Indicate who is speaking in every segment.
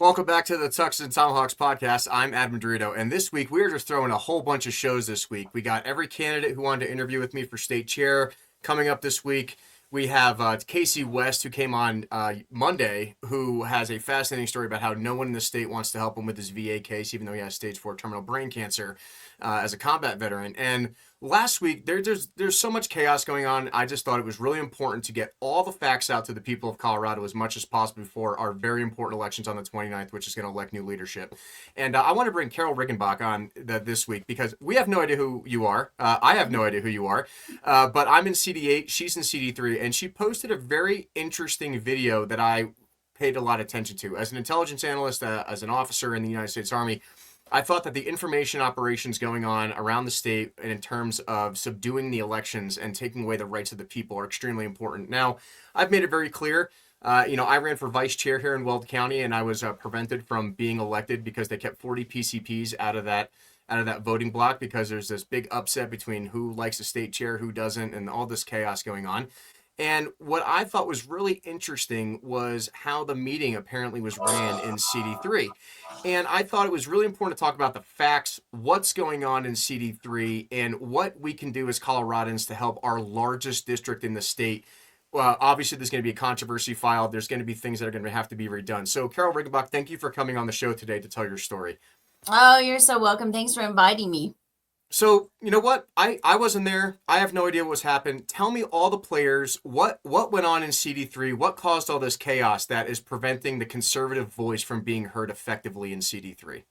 Speaker 1: Welcome back to the Tucks and Tomahawks podcast. I'm Adam Dorito, and this week we are just throwing a whole bunch of shows this week. We got every candidate who wanted to interview with me for state chair coming up this week. We have Casey West, who came on Monday, who has a fascinating story about how no one in the state wants to help him with his VA case, even though he has stage 4 terminal brain cancer as a combat veteran. And last week, there's so much chaos going on. I just thought it was really important to get all the facts out to the people of Colorado as much as possible before our very important elections on the 29th, which is going to elect new leadership. And I want to bring Carol Riggenbach on this week because we have no idea who you are. I have no idea who you are, but I'm in CD8, she's in CD3, and she posted a very interesting video that I paid a lot of attention to. As an intelligence analyst, as an officer in the United States Army, I thought that the information operations going on around the state in terms of subduing the elections and taking away the rights of the people are extremely important. Now, I've made it very clear. I ran for vice chair here in Weld County, and I was prevented from being elected because they kept 40 PCPs out of that voting block because there's this big upset between who likes the state chair, who doesn't, and all this chaos going on. And what I thought was really interesting was how the meeting apparently was ran in CD3. And I thought it was really important to talk about the facts, what's going on in CD3, and what we can do as Coloradans to help our largest district in the state. Well, obviously, there's going to be a controversy filed. There's going to be things that are going to have to be redone. So, Carol Riggenbach, thank you for coming on the show today to tell your story.
Speaker 2: Oh, you're so welcome. Thanks for inviting me.
Speaker 1: So, you know what? I wasn't there. I have no idea what's happened. Tell me all the players, what went on in CD3, what caused all this chaos that is preventing the conservative voice from being heard effectively in CD3?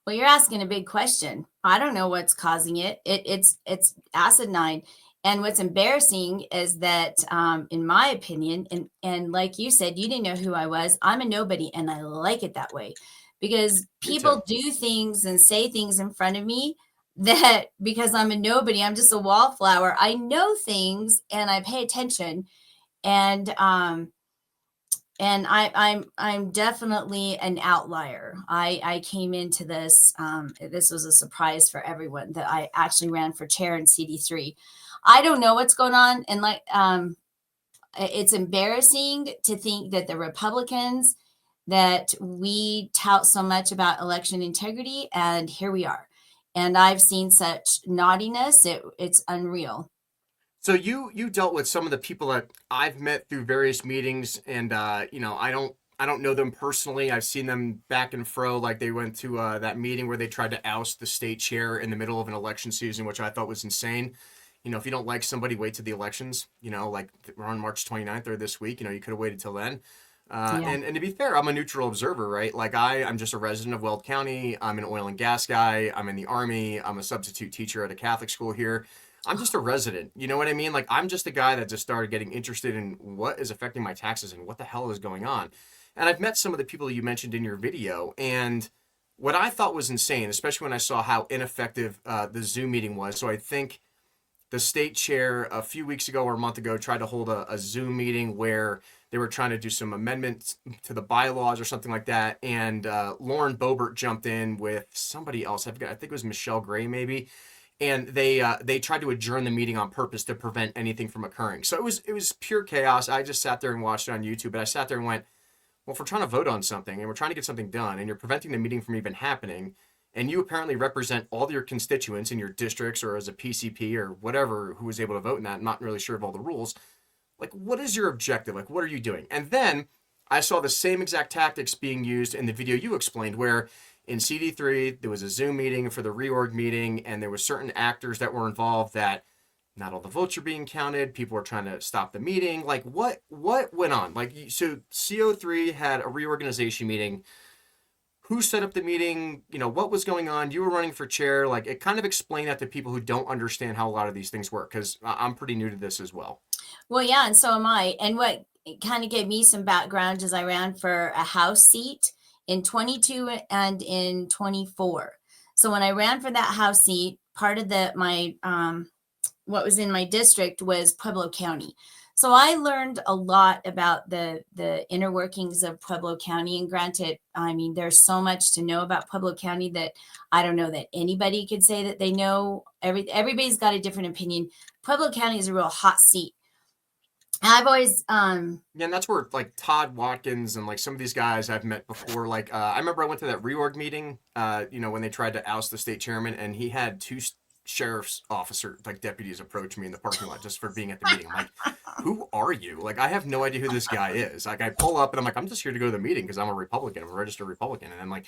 Speaker 2: Well, you're asking a big question. I don't know what's causing it. It's asinine. And what's embarrassing is that, in my opinion, and like you said, you didn't know who I was. I'm a nobody, and I like it that way because
Speaker 1: Me too.
Speaker 2: people do things and say things in front of me that because I'm a nobody, I'm just a wallflower. I know things and I pay attention, and I'm definitely an outlier. I came into this. This was a surprise for everyone that I actually ran for chair in CD3. I don't know what's going on, and it's embarrassing to think that the Republicans that we tout so much about election integrity, and here we are. And I've seen such naughtiness; it's unreal.
Speaker 1: So you dealt with some of the people that I've met through various meetings, and I don't know them personally. I've seen them back and fro, like they went to that meeting where they tried to oust the state chair in the middle of an election season, which I thought was insane. If you don't like somebody, wait to the elections. Like we're on March 29th or this week. You could have waited till then.
Speaker 2: Yeah.
Speaker 1: And to be fair, I'm a neutral observer, right? Like I'm just a resident of Weld County. I'm an oil and gas guy. I'm in the Army. I'm a substitute teacher at a Catholic school here. I'm just a resident. You know what I mean? Like I'm just a guy that just started getting interested in what is affecting my taxes and what the hell is going on. And I've met some of the people you mentioned in your video, and what I thought was insane, especially when I saw how ineffective the Zoom meeting was. So I think the state chair a few weeks ago or a month ago tried to hold a Zoom meeting where they were trying to do some amendments to the bylaws or something like that. And Lauren Boebert jumped in with somebody else. I forget. I think it was Michelle Gray, maybe. And they tried to adjourn the meeting on purpose to prevent anything from occurring. So it was pure chaos. I just sat there and watched it on YouTube, but I sat there and went, well, if we're trying to vote on something and we're trying to get something done, and you're preventing the meeting from even happening, and you apparently represent all your constituents in your districts or as a PCP or whatever who was able to vote in that, I'm not really sure of all the rules. Like, what is your objective? Like, what are you doing? And then I saw the same exact tactics being used in the video you explained, where in CD3 there was a Zoom meeting for the reorg meeting, and there were certain actors that were involved that not all the votes are being counted. People are trying to stop the meeting. Like, what went on? Like, so CO3 had a reorganization meeting. Who set up the meeting? What was going on? You were running for chair. Like, it kind of explained that to people who don't understand how a lot of these things work, because I'm pretty new to this as well.
Speaker 2: Well, yeah, and so am I. And what kind of gave me some background is I ran for a House seat in 22 and in 24. So when I ran for that House seat, part of my what was in my district was Pueblo County. So I learned a lot about the inner workings of Pueblo County. And granted, I mean, there's so much to know about Pueblo County that I don't know that anybody could say that they know. Everybody's got a different opinion. Pueblo County is a real hot seat. I've always
Speaker 1: Yeah, and that's where like Todd Watkins and like some of these guys I've met before. Like I remember I went to that reorg meeting. When they tried to oust the state chairman, and he had two sheriff's officer like deputies approach me in the parking lot just for being at the meeting. I'm like, who are you? Like I have no idea who this guy is. Like I pull up and I'm like, I'm just here to go to the meeting because I'm a Republican. I'm a registered Republican, and I'm like.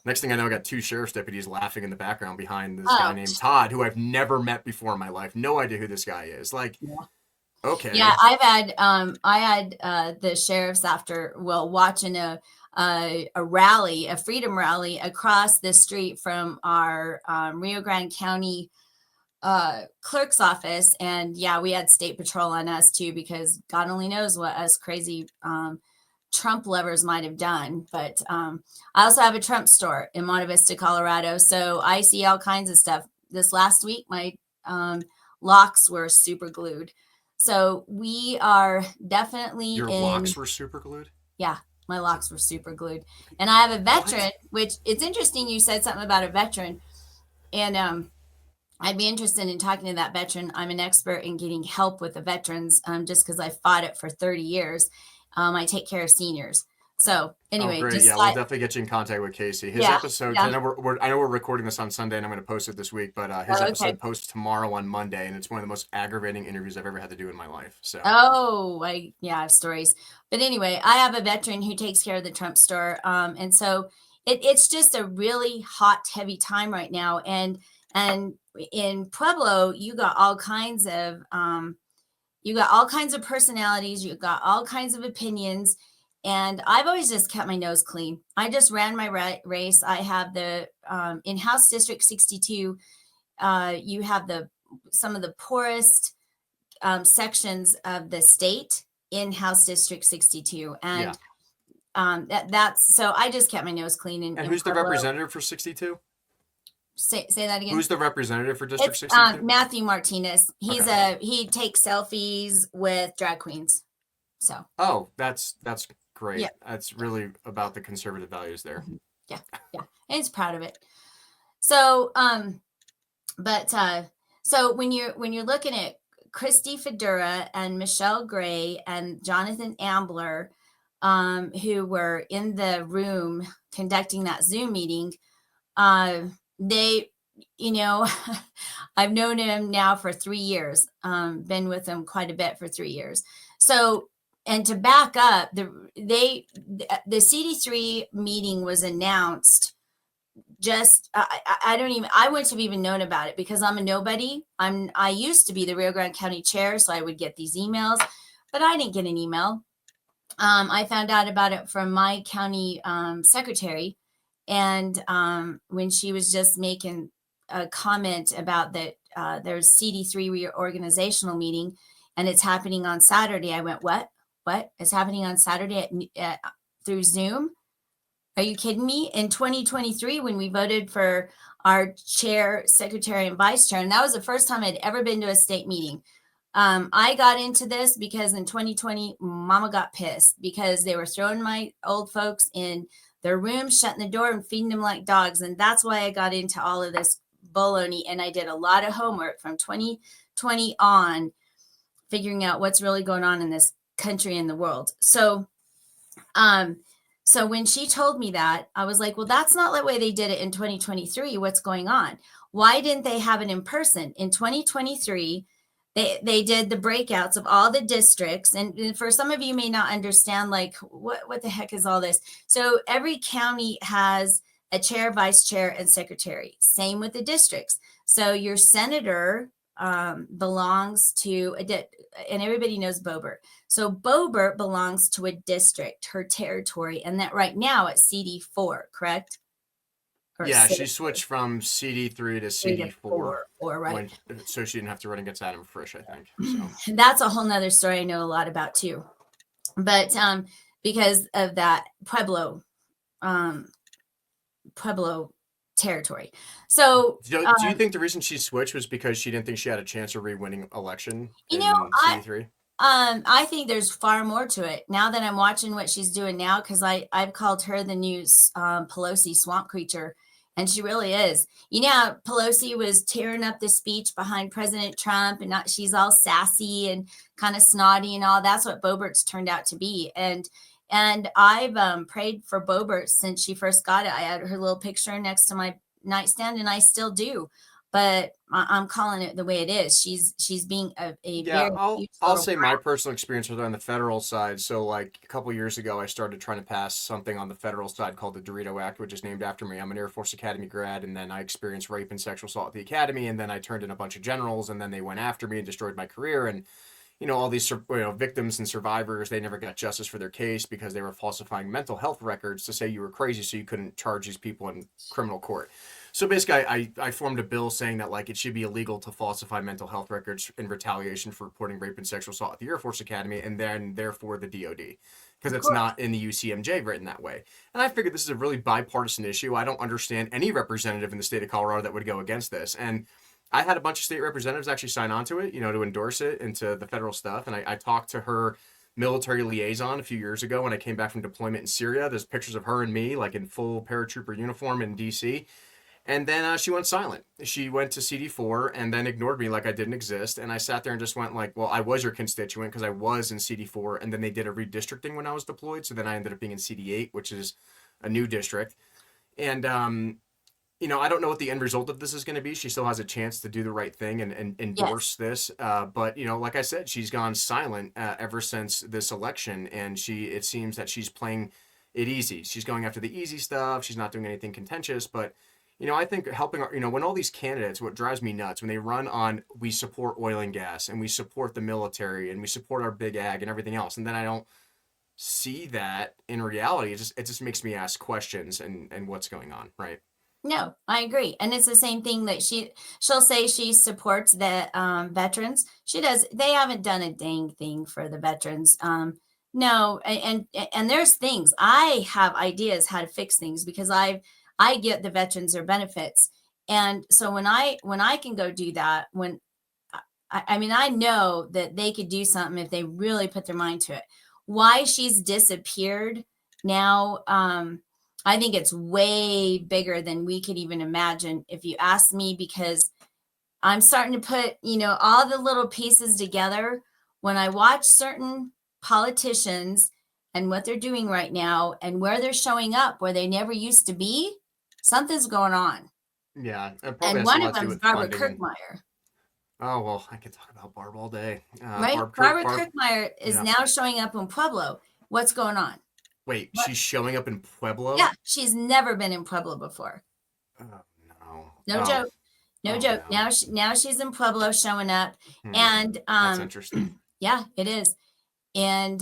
Speaker 1: Next thing I know, I got two sheriff's deputies laughing in the background behind this guy named
Speaker 2: ouch.
Speaker 1: Todd, who I've never met before in my life. No idea who this guy is. Like,
Speaker 2: Yeah,
Speaker 1: okay,
Speaker 2: I had the sheriffs after watching a rally, a freedom rally across the street from our Rio Grande County clerk's office, and yeah, we had state patrol on us too because God only knows what us crazy Trump lovers might have done. But I also have a Trump store in Monte Vista, Colorado, so I see all kinds of stuff. This last week, my locks were super glued. So we are definitely
Speaker 1: your
Speaker 2: in,
Speaker 1: locks were super glued.
Speaker 2: yeah, my locks were super glued. And I have a veteran,
Speaker 1: What?
Speaker 2: which it's interesting you said something about a veteran. And I'd be interested in talking to that veteran. I'm an expert in getting help with the veterans just because I fought it for 30 years. I take care of seniors. So
Speaker 1: Oh,
Speaker 2: anyway,
Speaker 1: great.
Speaker 2: just
Speaker 1: Yeah, we'll definitely get you in contact with Casey. His
Speaker 2: yeah,
Speaker 1: episode, 'cause
Speaker 2: yeah.
Speaker 1: I know we're recording this on Sunday, and I'm going to post it this week. But his
Speaker 2: Oh, okay.
Speaker 1: episode posts tomorrow on Monday, and it's one of the most aggravating interviews I've ever had to do in my life. So,
Speaker 2: Oh, I have stories. But anyway, I have a veteran who takes care of the Trump store. And so it's just a really hot, heavy time right now. And in Pueblo, you got all kinds of personalities, you got all kinds of opinions. And I've always just kept my nose clean. I just ran my race. I have the in House District 62, you have some of the poorest sections of the state in House District 62.
Speaker 1: yeah.
Speaker 2: And that's so I just kept my nose clean
Speaker 1: And
Speaker 2: in
Speaker 1: who's the
Speaker 2: Pueblo.
Speaker 1: representative for 62?
Speaker 2: Say that again.
Speaker 1: Who's the representative for District
Speaker 2: It's
Speaker 1: 62?
Speaker 2: Matthew Martinez.
Speaker 1: Okay.
Speaker 2: He takes selfies with drag queens. So
Speaker 1: Oh, that's
Speaker 2: yeah,
Speaker 1: great. That's really about the conservative values there.
Speaker 2: mhm, yeah, yeah. And he's proud of it. So but so when you're looking at Christy Fedura and Michelle Gray and Jonathan Ambler, who were in the room conducting that Zoom meeting, uh, they, you know, I've known him now for 3 years, been with him quite a bit for 3 years. So, and to back up, the CD3 meeting was announced just I don't even I wouldn't have even known about it because I'm a nobody. I used to be the Rio Grande County chair, so I would get these emails, but I didn't get an email. I found out about it from my county secretary, and when she was just making a comment about that there's CD3 reorganizational meeting, and it's happening on Saturday. I went, what? What is happening on Saturday through Zoom? Are you kidding me? In 2023, when we voted for our chair, secretary, and vice chair, and that was the first time I'd ever been to a state meeting. I got into this because in 2020, Mama got pissed because they were throwing my old folks in their rooms, shutting the door, and feeding them like dogs. And that's why I got into all of this baloney. And I did a lot of homework from 2020 on, figuring out what's really going on in this country and the world. Um, so when she told me that, I was like, well, that's not the way they did it in 2023. What's going on? Why didn't they have it in person? In 2023, they did the breakouts of all the districts. And for some of you may not understand, like, what the heck is all this? So every county has a chair, vice chair, and secretary. Same with the districts. So your senator belongs to and everybody knows Boebert. So Boebert belongs to a district, her territory, and that right now it's CD4, correct? Or
Speaker 1: Yeah, she
Speaker 2: CD3
Speaker 1: switched from CD3 to
Speaker 2: to
Speaker 1: CD4
Speaker 2: 4, right?
Speaker 1: when so she didn't have to run against Adam Frisch, I think. So
Speaker 2: That's a whole nother story I know a lot about too. But because of that um, Pueblo territory. So
Speaker 1: do you think the reason she switched was because she didn't think she had a chance of re-winning election
Speaker 2: you know,
Speaker 1: in CD3?
Speaker 2: I think there's far more to it now that I'm watching what she's doing now, because I've called her the new Pelosi swamp creature, And she really is. You know, Pelosi was tearing up the speech behind President Trump, and not, she's all sassy and kind of snotty and all. That's what Boebert's turned out to be. And I've prayed for Boebert since she first got it. I had her little picture next to my nightstand, and I still do. But I'm calling it the way it is. She's being a
Speaker 1: Yeah,
Speaker 2: very
Speaker 1: I'll
Speaker 2: huge
Speaker 1: I'll
Speaker 2: little
Speaker 1: say my personal experience with her on the federal side. So like a couple years ago, I started trying to pass something on the federal side called the Dorito Act, which is named after me. I'm an Air Force Academy grad, and then I experienced rape and sexual assault at the academy, and then I turned in a bunch of generals, and then they went after me and destroyed my career. And all these victims and survivors, they never got justice for their case because they were falsifying mental health records to say you were crazy, so you couldn't charge these people in criminal court. So basically, I formed a bill saying that like it should be illegal to falsify mental health records in retaliation for reporting rape and sexual assault at the Air Force Academy, and then therefore the DoD, because it's not in the UCMJ written that way. And I figured this is a really bipartisan issue. I don't understand any representative in the state of Colorado that would go against this. And I had a bunch of state representatives actually sign on to it, to endorse it into the federal stuff. And I talked to her military liaison a few years ago when I came back from deployment in Syria. There's pictures of her and me, like in full paratrooper uniform in DC. And then she went silent. She went to CD4 and then ignored me like I didn't exist. And I sat there and just went like, well, I was your constituent because I was in CD4. And then they did a redistricting when I was deployed. So then I ended up being in CD8, which is a new district. And I don't know what the end result of this is going to be. She still has a chance to do the right thing and endorse this. But, like I said, she's gone silent ever since this election. And it seems that she's playing it easy. She's going after the easy stuff. She's not doing anything contentious. But, I think helping, when all these candidates, what drives me nuts, when they run on, we support oil and gas and we support the military and we support our big ag and everything else. And then I don't see that in reality. It just makes me ask questions and what's going on, right?
Speaker 2: No, I agree. And it's the same thing that she'll say she supports the veterans. She does. They haven't done a dang thing for the veterans. No, and there's things. I have ideas how to fix things because I get the veterans their benefits. And so when I can go do that, when I mean, I know that they could do something if they really put their mind to it. Why she's disappeared now, I think it's way bigger than we could even imagine, if you ask me, because I'm starting to put, all the little pieces together. When I watch certain politicians and what they're doing right now and where they're showing up where they never used to be, something's going on.
Speaker 1: Yeah, it probably
Speaker 2: And
Speaker 1: has a
Speaker 2: one
Speaker 1: lot
Speaker 2: of
Speaker 1: to do
Speaker 2: them is
Speaker 1: with
Speaker 2: Barbara
Speaker 1: funding and
Speaker 2: Kirkmeyer.
Speaker 1: oh well, I could talk about Barb all day.
Speaker 2: Right? Barbara Kirkmeyer is
Speaker 1: yeah.
Speaker 2: now showing up in Pueblo. What's going on?
Speaker 1: Wait,
Speaker 2: What?
Speaker 1: she's showing up in Pueblo?
Speaker 2: Yeah, she's never been in Pueblo before.
Speaker 1: Oh no.
Speaker 2: No
Speaker 1: Oh,
Speaker 2: joke. No
Speaker 1: oh
Speaker 2: joke.
Speaker 1: no.
Speaker 2: Now she's in Pueblo showing up. And
Speaker 1: That's interesting.
Speaker 2: yeah, it is. And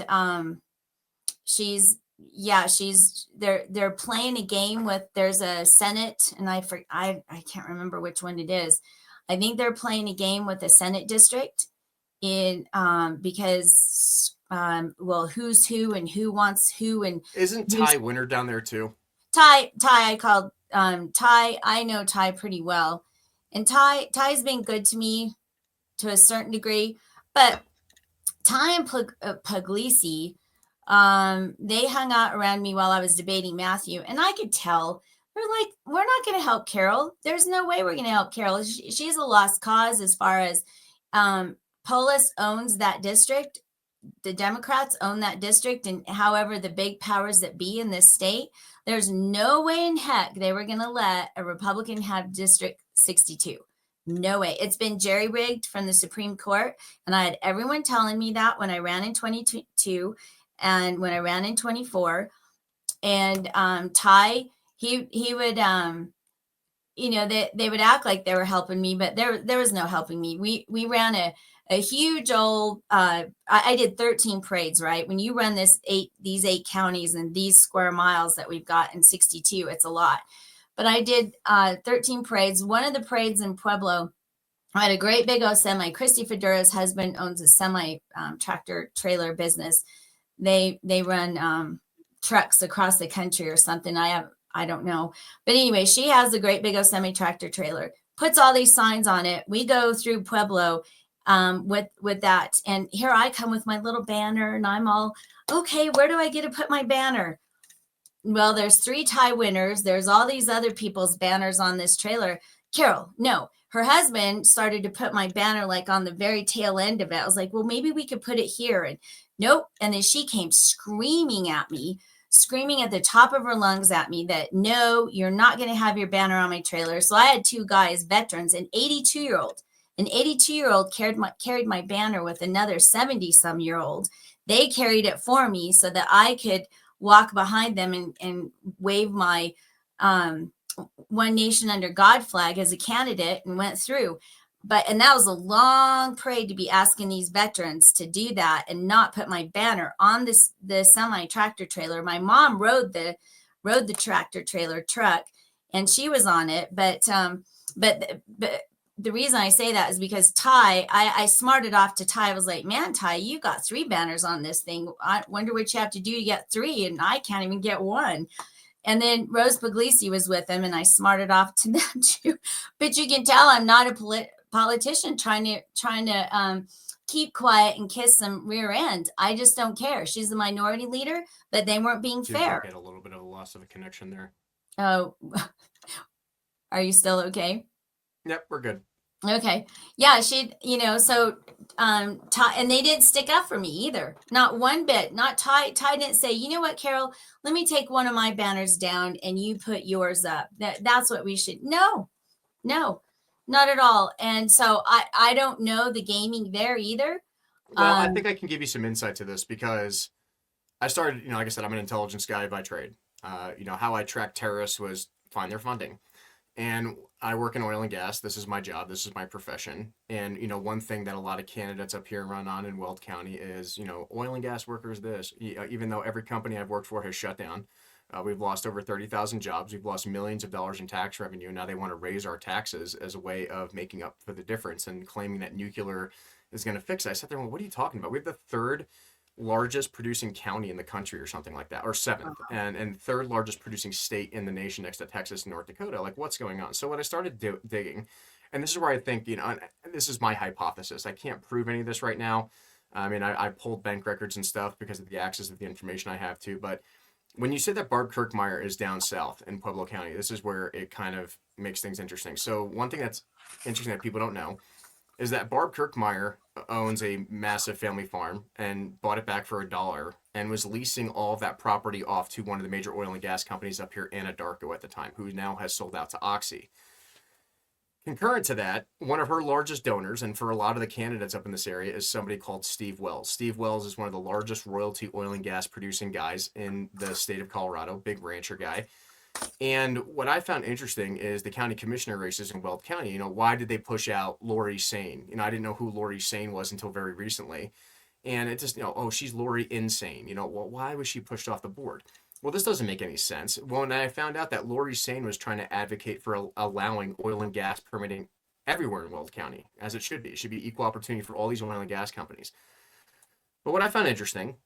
Speaker 2: they're playing a game with, there's a Senate, and I can't remember which one it is. I think they're playing a game with the Senate district in because well, who's who and who wants who, and
Speaker 1: Isn't Ty Winter down there too?
Speaker 2: Ty I called Ty. I know Ty pretty well, and Ty's been good to me to a certain degree, but Ty and Puglisi, they hung out around me while I was debating Matthew, and I could tell they're like, we're not going to help Carol. There's no way we're going to help Carol. She's a lost cause as far as Polis owns that district. The Democrats own that district, and however the big powers that be in this state, there's no way in heck they were going to let a Republican have District 62. No way. It's been jerry-rigged from the Supreme Court, and I had everyone telling me that when I ran in 22 and when I ran in 24. And Ty, he would they would act like they were helping me, but there was no helping me. We ran a huge old I did 13 parades, right? When you run these 8 counties and these square miles that we've got in 62, it's a lot. But I did 13 parades. One of the parades in Pueblo, I had a great big old semi. Christy Fedura's husband owns a semi tractor trailer business. They run trucks across the country or something. I don't know. But anyway, she has a great big old semi tractor trailer, puts all these signs on it. We go through Pueblo with that. And here I come with my little banner, and I'm all, okay, where do I get to put my banner? well, there's 3 tie winners. There's all these other people's banners on this trailer. Carol, no. Her husband started to put my banner like on the very tail end of it. I was like, well, maybe we could put it here. And nope. And then she came screaming at me, screaming at the top of her lungs at me that no, you're not going to have your banner on my trailer. So I had 2 guys, veterans, an 82-year-old. An 82-year-old carried my banner with another 70-some-year-old. They carried it for me so that I could walk behind them and wave my One Nation Under God flag as a candidate and went through. And that was a long parade to be asking these veterans to do that and not put my banner on the semi tractor trailer. My mom rode the tractor trailer truck, and she was on it. But the reason I say that is because Ty, I smarted off to Ty. I was like, man, Ty, you got 3 banners on this thing. I wonder what you have to do to get 3, and I can't even get 1. And then Rose Puglisi was with him, and I smarted off to them too. But you can tell I'm not a politician trying to keep quiet and kiss some rear end. I just don't care. She's the minority leader, but they weren't being fair.
Speaker 1: Get a little bit of a loss of a connection there.
Speaker 2: Oh, are you still okay?
Speaker 1: Yep, we're good.
Speaker 2: Okay. Yeah, so Ty, and they didn't stick up for me either. Not one bit. Not Ty. Ty didn't say, you know what, Carol, let me take one of my banners down and you put yours up. That's what we should. No, not at all. And so I don't know the gaming there either.
Speaker 1: Well, I think I can give you some insight to this because I started, like I said, I'm an intelligence guy by trade. How I track terrorists was find their funding. And I work in oil and gas. This is my job. This is my profession. And, one thing that a lot of candidates up here run on in Weld County is, oil and gas workers, this, even though every company I've worked for has shut down. We've lost over 30,000 jobs. We've lost millions of dollars in tax revenue. Now they want to raise our taxes as a way of making up for the difference and claiming that nuclear is going to fix it. I sat there and went, what are you talking about? We have the 3rd largest producing county in the country or something like that, or 7th, and 3rd largest producing state in the nation next to Texas and North Dakota. Like, what's going on? So what I started digging, and this is where I think, this is my hypothesis. I can't prove any of this right now. I mean, I pulled bank records and stuff because of the access of the information I have to, but when you say that Barb Kirkmeyer is down south in Pueblo County, this is where it kind of makes things interesting. So one thing that's interesting that people don't know is that Barb Kirkmeyer owns a massive family farm and bought it back for $1 and was leasing all of that property off to one of the major oil and gas companies up here, Anadarko at the time, who now has sold out to Oxy. Concurrent to that, one of her largest donors, and for a lot of the candidates up in this area, is somebody called Steve Wells. Steve Wells is one of the largest royalty oil and gas producing guys in the state of Colorado, big rancher guy. And what I found interesting is the county commissioner races in Weld County. Why did they push out Lori Sane? I didn't know who Lori Sane was until very recently. And it just, she's Lori Insane. Well, why was she pushed off the board? Well, this doesn't make any sense. When I found out that Lori Sane was trying to advocate for allowing oil and gas permitting everywhere in Weld County, as it should be. It should be equal opportunity for all these oil and gas companies. But what I found interesting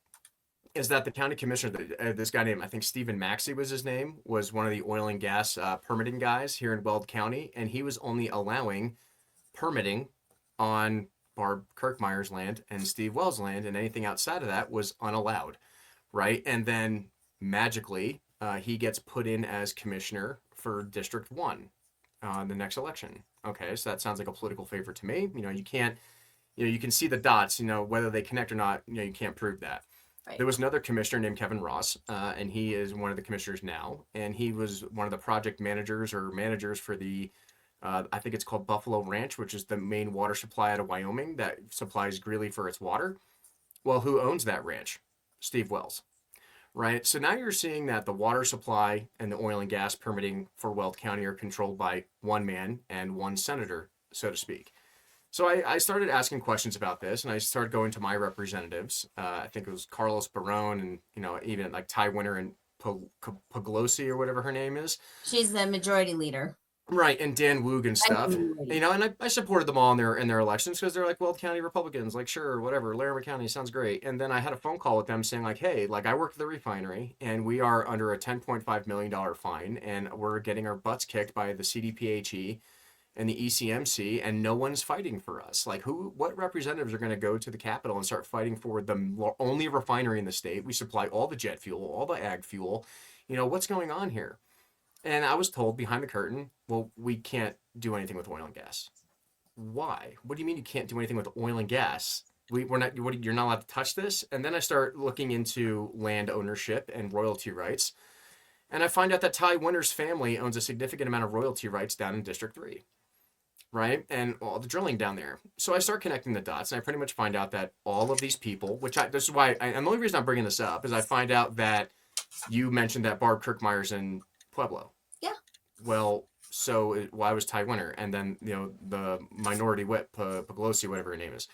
Speaker 1: is that the county commissioner, this guy named, I think Stephen Maxey was his name, was one of the oil and gas permitting guys here in Weld County, and he was only allowing permitting on Barb Kirkmeyer's land and Steve Wells' land, and anything outside of that was unallowed, right? And then magically, he gets put in as commissioner for District 1 the next election. Okay, so that sounds like a political favor to me. You can't, you can see the dots, whether they connect or not, you can't prove that. Right. There was another commissioner named Kevin Ross, and he is one of the commissioners now, and he was one of the project managers for the, I think it's called Buffalo Ranch, which is the main water supply out of Wyoming that supplies Greeley for its water. Well, who owns that ranch? Steve Wells, right? So now you're seeing that the water supply and the oil and gas permitting for Weld County are controlled by one man and one senator, so to speak. So I started asking questions about this, and I started going to my representatives. I think it was Carlos Barone and, even like Ty Winter and Puglosi or whatever her name is.
Speaker 2: She's the majority leader.
Speaker 1: Right, and Dan Woog and stuff. And I supported them all in their elections because they're like Weld County Republicans, like, sure, whatever, Laramie County sounds great. And then I had a phone call with them saying like, hey, like I work at the refinery and we are under a $10.5 million fine and we're getting our butts kicked by the CDPHE and the ECMC, and no one's fighting for us. Like, what representatives are going to go to the Capitol and start fighting for the only refinery in the state? We supply all the jet fuel, all the ag fuel, What's going on here? And I was told behind the curtain, well, we can't do anything with oil and gas. Why? What do you mean you can't do anything with oil and gas? We're not. You're not allowed to touch this. And then I start looking into land ownership and royalty rights, and I find out that Ty Winter's family owns a significant amount of royalty rights down in District 3, right? And all the drilling down there. So I start connecting the dots, and I pretty much find out that all of these people, this is why, and the only reason I'm bringing this up is I find out that you mentioned that Barb Kirkmeyer's in Pueblo.
Speaker 2: Yeah.
Speaker 1: Well, so why was Ty Winter? And then, the minority whip, Pelosi, whatever her name is.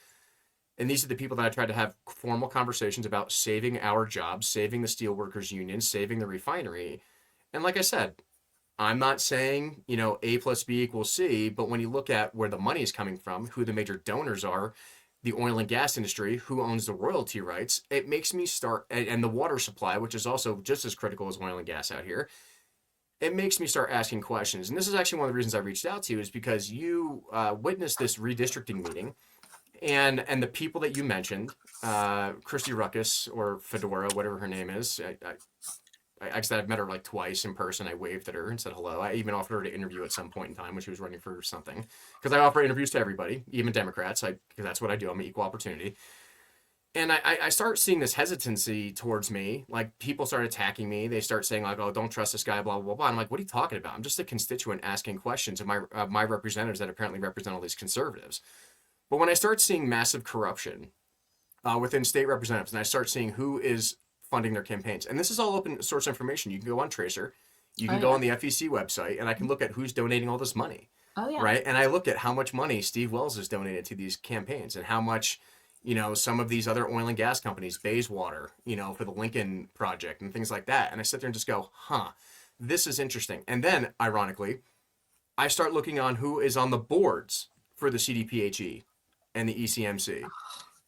Speaker 1: And these are the people that I tried to have formal conversations about saving our jobs, saving the steelworkers union, saving the refinery. And like I said, I'm not saying, A plus B equals C, but when you look at where the money is coming from, who the major donors are, the oil and gas industry, who owns the royalty rights, it makes me start, and the water supply, which is also just as critical as oil and gas out here, it makes me start asking questions. And this is actually one of the reasons I reached out to you, is because you witnessed this redistricting meeting. And the people that you mentioned, Christy Ruckus or Fedora, whatever her name is, I said I've met her like twice in person. I waved at her and said hello. I even offered her to interview at some point in time when she was running for something, because I offer interviews to everybody, even Democrats. Because that's what I do. I'm an equal opportunity. And I start seeing this hesitancy towards me. Like, people start attacking me. They start saying like, "Oh, don't trust this guy," blah blah blah. And I'm like, "What are you talking about? I'm just a constituent asking questions of my representatives that apparently represent all these conservatives." But when I start seeing massive corruption within state representatives, and I start seeing who is funding their campaigns, and this is all open source information. You can go on Tracer, you can go on the FEC website, and I can look at who's donating all this money.
Speaker 2: Oh yeah.
Speaker 1: Right? And I look at how much money Steve Wells has donated to these campaigns, and how much, some of these other oil and gas companies, Bayswater, for the Lincoln Project and things like that. And I sit there and just go, this is interesting. And then, ironically, I start looking on who is on the boards for the CDPHE and the ECMC.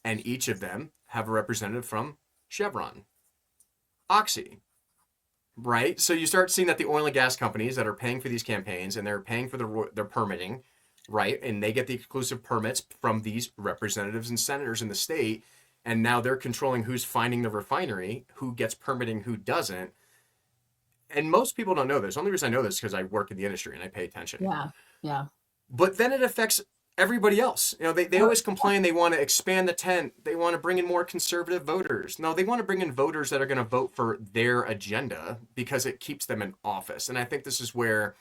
Speaker 1: And each of them have a representative from Chevron, Oxy, right? So you start seeing that the oil and gas companies that are paying for these campaigns, and they're paying for their permitting, right? And they get the exclusive permits from these representatives and senators in the state. And now they're controlling who's finding the refinery, who gets permitting, who doesn't. And most people don't know this. The only reason I know this is because I work in the industry and I pay attention.
Speaker 2: Yeah. Yeah.
Speaker 1: But then it affects everybody else. They always complain they want to expand the tent. They want to bring in more conservative voters. No, they want to bring in voters that are going to vote for their agenda because it keeps them in office. And I think this is where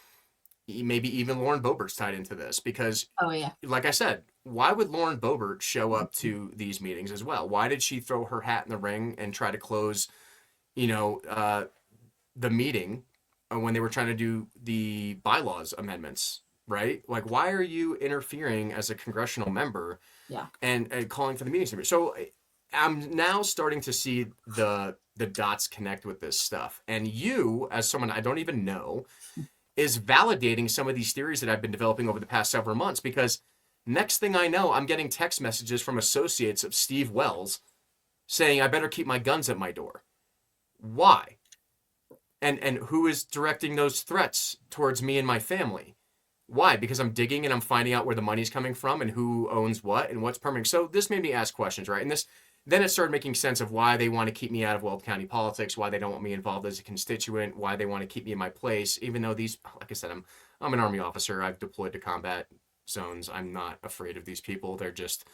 Speaker 1: maybe even Lauren Boebert's tied into this, because, like I said, why would Lauren Boebert show up to these meetings as well? Why did she throw her hat in the ring and try to close, the meeting when they were trying to do the bylaws amendments? Right? Like, why are you interfering as a congressional member and calling for the meetings? So I'm now starting to see the dots connect with this stuff. And you, as someone I don't even know, is validating some of these theories that I've been developing over the past several months, because next thing I know, I'm getting text messages from associates of Steve Wells saying I better keep my guns at my door. Why? And who is directing those threats towards me and my family? Why? Because I'm digging and I'm finding out where the money's coming from and who owns what and what's permitting. So this made me ask questions, right? And then it started making sense of why they want to keep me out of Weld County politics, why they don't want me involved as a constituent, why they want to keep me in my place, even though these, like I said, I'm an Army officer. I've deployed to combat zones. I'm not afraid of these people. They're just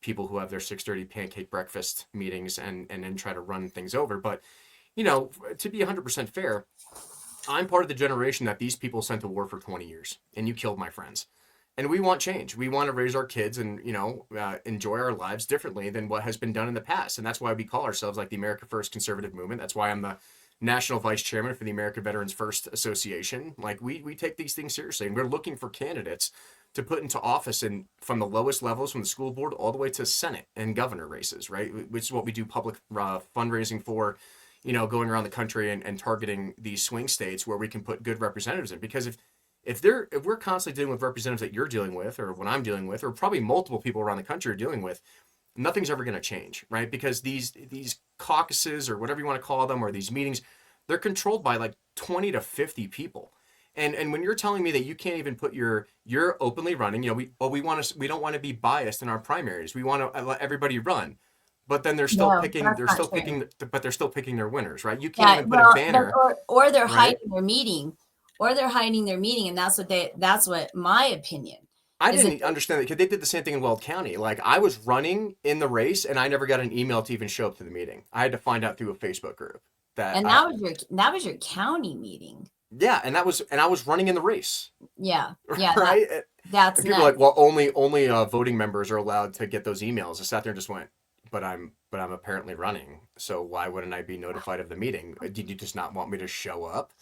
Speaker 1: people who have their 6:30 pancake breakfast meetings and then try to run things over. But, to be 100% fair, I'm part of the generation that these people sent to war for 20 years, and you killed my friends. And we want change. We want to raise our kids and, enjoy our lives differently than what has been done in the past. And that's why we call ourselves like the America First Conservative Movement. That's why I'm the national vice chairman for the American Veterans First Association. Like, we take these things seriously, and we're looking for candidates to put into office, and from the lowest levels, from the school board all the way to Senate and governor races, right? Which is what we do public fundraising for, going around the country and targeting these swing states where we can put good representatives in. Because if we're constantly dealing with representatives that you're dealing with, or what I'm dealing with, or probably multiple people around the country are dealing with, nothing's ever going to change, right? Because these caucuses, or whatever you want to call them, or these meetings, they're controlled by like 20 to 50 people. And when you're telling me that you can't even put you're openly running, we don't want to be biased in our primaries. We want to let everybody run. but then
Speaker 2: No, that's not true.
Speaker 1: but they're still picking their winners, right? You can't
Speaker 2: Yeah,
Speaker 1: even put a
Speaker 2: well, but
Speaker 1: banner,
Speaker 2: or they're
Speaker 1: right?
Speaker 2: hiding their meeting, or they're hiding their meeting, and that's what my opinion
Speaker 1: I
Speaker 2: is that
Speaker 1: didn't understand that because they did the same thing in Weld County. Like I was running in the race and I never got an email to even show up to the meeting. I had to find out through a Facebook group that
Speaker 2: and
Speaker 1: I
Speaker 2: that was your county meeting.
Speaker 1: yeah, and I was running in the race,
Speaker 2: Yeah, yeah,
Speaker 1: right?
Speaker 2: that's
Speaker 1: And people are
Speaker 2: nuts.
Speaker 1: like, well, only voting members are allowed to get those emails. I sat there and just went, but I'm apparently running, so why wouldn't I be notified of the meeting? Did you just not want me to show up?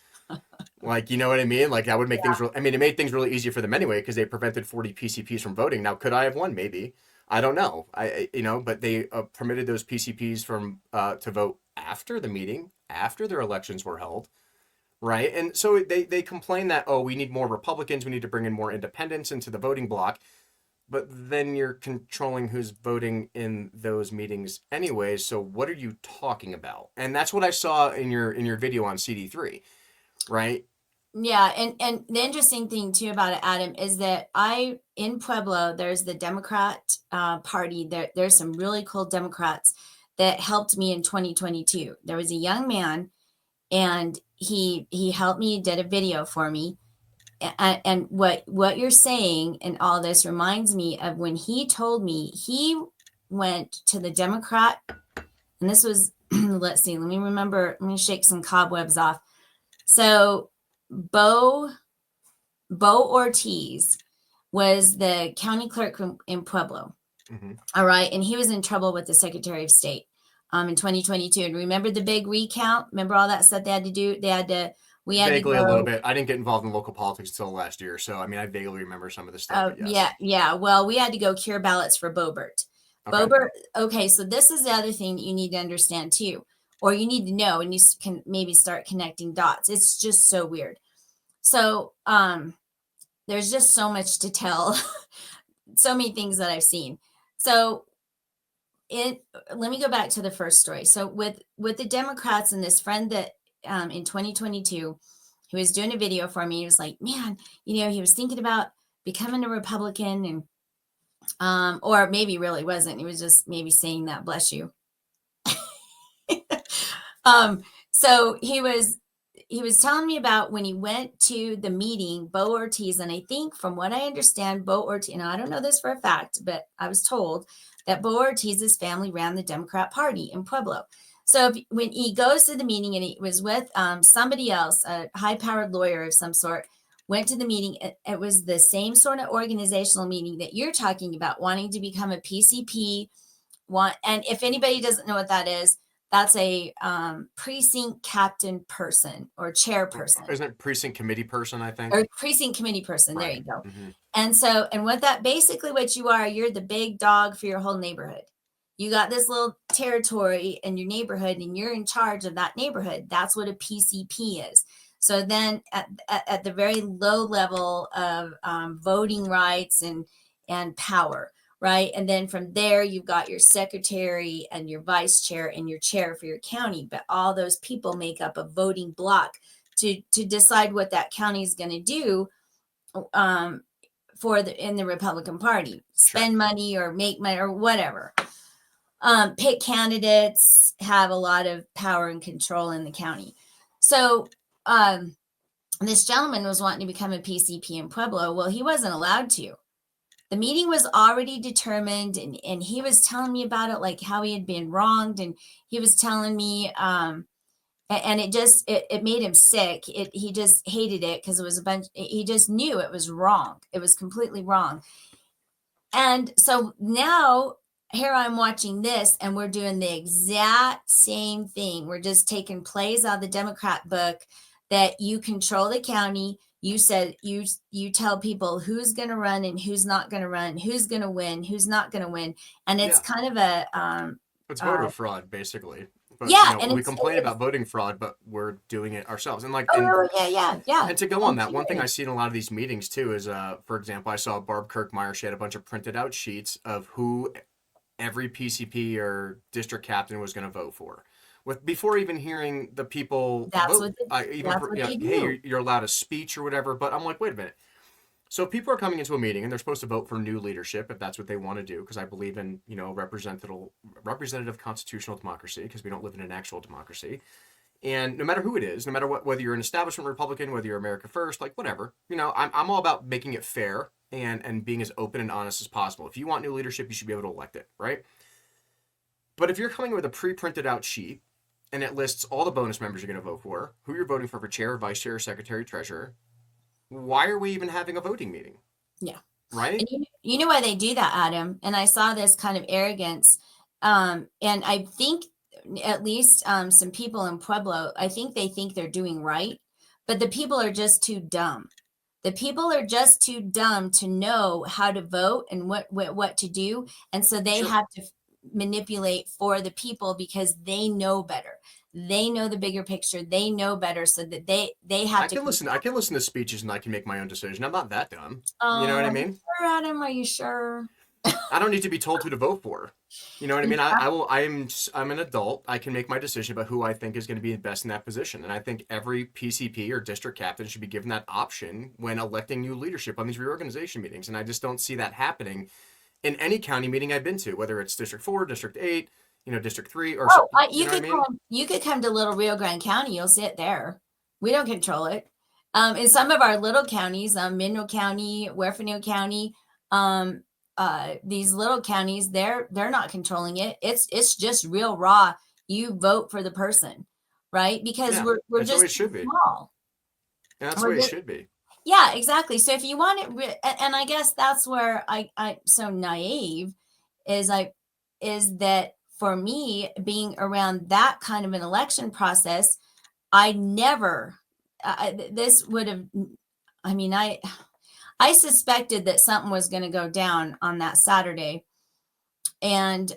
Speaker 1: Like, you know what I mean? Like that would make things real. I mean, it made things really easy for them anyway because they prevented 40 PCPs from voting. Now, could I have won? Maybe. I don't know. But they permitted those PCPs from to vote after the meeting, after their elections were held, right? And so they complain that we need more Republicans, we need to bring in more independents into the voting block. But then you're controlling who's voting in those meetings anyway. So what are you talking about? And that's what I saw in your video on CD3, right?
Speaker 2: Yeah, and the interesting thing too about it, Adam, is that in Pueblo, there's the Democrat Party. There's some really cool Democrats that helped me in 2022. There was a young man, and he helped me, did a video for me, and what you're saying and all this reminds me of when he told me he went to the Democrat, and this was let's see, let me remember, let me shake some cobwebs off. So Bo Ortiz was the county clerk in Pueblo.
Speaker 1: Mm-hmm.
Speaker 2: All right. And he was in trouble with the Secretary of State in 2022. And remember the big recount? Remember all that stuff they had to do? We had to
Speaker 1: Vaguely a little
Speaker 2: go.
Speaker 1: bit. I didn't get involved in local politics until last year, so I mean, I vaguely remember some of the stuff, but yes.
Speaker 2: Yeah. Well, we had to go cure ballots for Bobert.
Speaker 1: Okay.
Speaker 2: Okay. So this is the other thing that you need to understand too, or you need to know, and you can maybe start connecting dots. It's just so weird. So, there's just so much to tell, so many things that I've seen. So let me go back to the first story. So with the Democrats and this friend that in 2022, he was doing a video for me. He was like, man, he was thinking about becoming a Republican, and or maybe really wasn't. He was just maybe saying that, bless you. So he was telling me about when he went to the meeting, Bo Ortiz, and I think from what I understand, Bo Ortiz, and I don't know this for a fact, but I was told that Bo Ortiz's family ran the Democrat Party in Pueblo. So when he goes to the meeting and he was with somebody else, a high-powered lawyer of some sort, went to the meeting. It was the same sort of organizational meeting that you're talking about, wanting to become a PCP. And if anybody doesn't know what that is, that's a precinct captain person or chairperson.
Speaker 1: Isn't it precinct committee person, I think?
Speaker 2: Or precinct committee person.
Speaker 1: Right.
Speaker 2: There you go.
Speaker 1: Mm-hmm.
Speaker 2: And what that basically what you are, you're the big dog for your whole neighborhood. You got this little territory in your neighborhood and you're in charge of that neighborhood. That's what a PCP is. So then at the very low level of voting rights and power, right? And then from there, you've got your secretary and your vice chair and your chair for your county. But all those people make up a voting block to decide what that county is going to do in the Republican Party, spend money or make money or whatever. Pick candidates, have a lot of power and control in the county. So this gentleman was wanting to become a PCP in Pueblo. Well, he wasn't allowed to. The meeting was already determined, and he was telling me about it, like how he had been wronged, and he was telling me and it made him sick. He just hated it because it was he just knew it was wrong. It was completely wrong. And so now here I'm watching this, and we're doing the exact same thing. We're just taking plays out of the Democrat book that you control the county. You said you tell people who's going to run and who's not going to run, who's going to win, who's not going to win. And it's kind of a
Speaker 1: it's voter fraud, basically. But,
Speaker 2: yeah,
Speaker 1: and we complain about voting fraud, but we're doing it ourselves. And
Speaker 2: yeah.
Speaker 1: And to go on that, one thing I see in a lot of these meetings too is, for example, I saw Barb Kirkmeyer. She had a bunch of printed out sheets of who every PCP or district captain was going to vote for, before even hearing the people
Speaker 2: that's
Speaker 1: vote.
Speaker 2: what they do.
Speaker 1: Hey, you're allowed a speech or whatever. But I'm like, wait a minute. So if people are coming into a meeting and they're supposed to vote for new leadership, if that's what they want to do, because I believe in, representative constitutional democracy, because we don't live in an actual democracy. And no matter who it is, no matter whether you're an establishment Republican, whether you're America First, like whatever, I'm all about making it fair and being as open and honest as possible. If you want new leadership, you should be able to elect it, right? But if you're coming with a pre-printed out sheet and it lists all the bonus members you're going to vote for, who you're voting for chair, vice chair, secretary, treasurer, why are we even having a voting meeting?
Speaker 2: Yeah.
Speaker 1: Right?
Speaker 2: And you know why they do that, Adam? And I saw this kind of arrogance. And I think at least some people in Pueblo, I think they think they're doing right, but the people are just too dumb. The people are just too dumb to know how to vote and what to do. And so they
Speaker 1: Sure.
Speaker 2: have to manipulate for the people because they know better. They know the bigger picture. They know better, so that they have
Speaker 1: I can listen to speeches and I can make my own decision. I'm not that dumb. You know
Speaker 2: Oh,
Speaker 1: what I
Speaker 2: are you
Speaker 1: mean?
Speaker 2: sure, Adam? Are you sure?
Speaker 1: I don't need to be told who to vote for. You know what I mean?
Speaker 2: Yeah.
Speaker 1: I'm an adult. I can make my decision about who I think is going to be best in that position. And I think every PCP or district captain should be given that option when electing new leadership on these reorganization meetings. And I just don't see that happening in any county meeting I've been to, whether it's District 4, District 8, District 3, or
Speaker 2: Oh,
Speaker 1: you know what I mean?
Speaker 2: you could come to Little Rio Grande County. You'll see it there. We don't control it. In some of our little counties, Mineral County, Huerfano County, um, these little counties, they're not controlling it. It's just real raw. You vote for the person, right? Because
Speaker 1: Yeah,
Speaker 2: we're
Speaker 1: that's the way
Speaker 2: just
Speaker 1: it should be.
Speaker 2: small.
Speaker 1: And that's the
Speaker 2: We're
Speaker 1: way it
Speaker 2: just,
Speaker 1: should be.
Speaker 2: yeah, exactly. So if you want it, and I guess that's where I so naive is is that for me being around that kind of an election process, I never this would have. I mean, I suspected that something was going to go down on that Saturday, and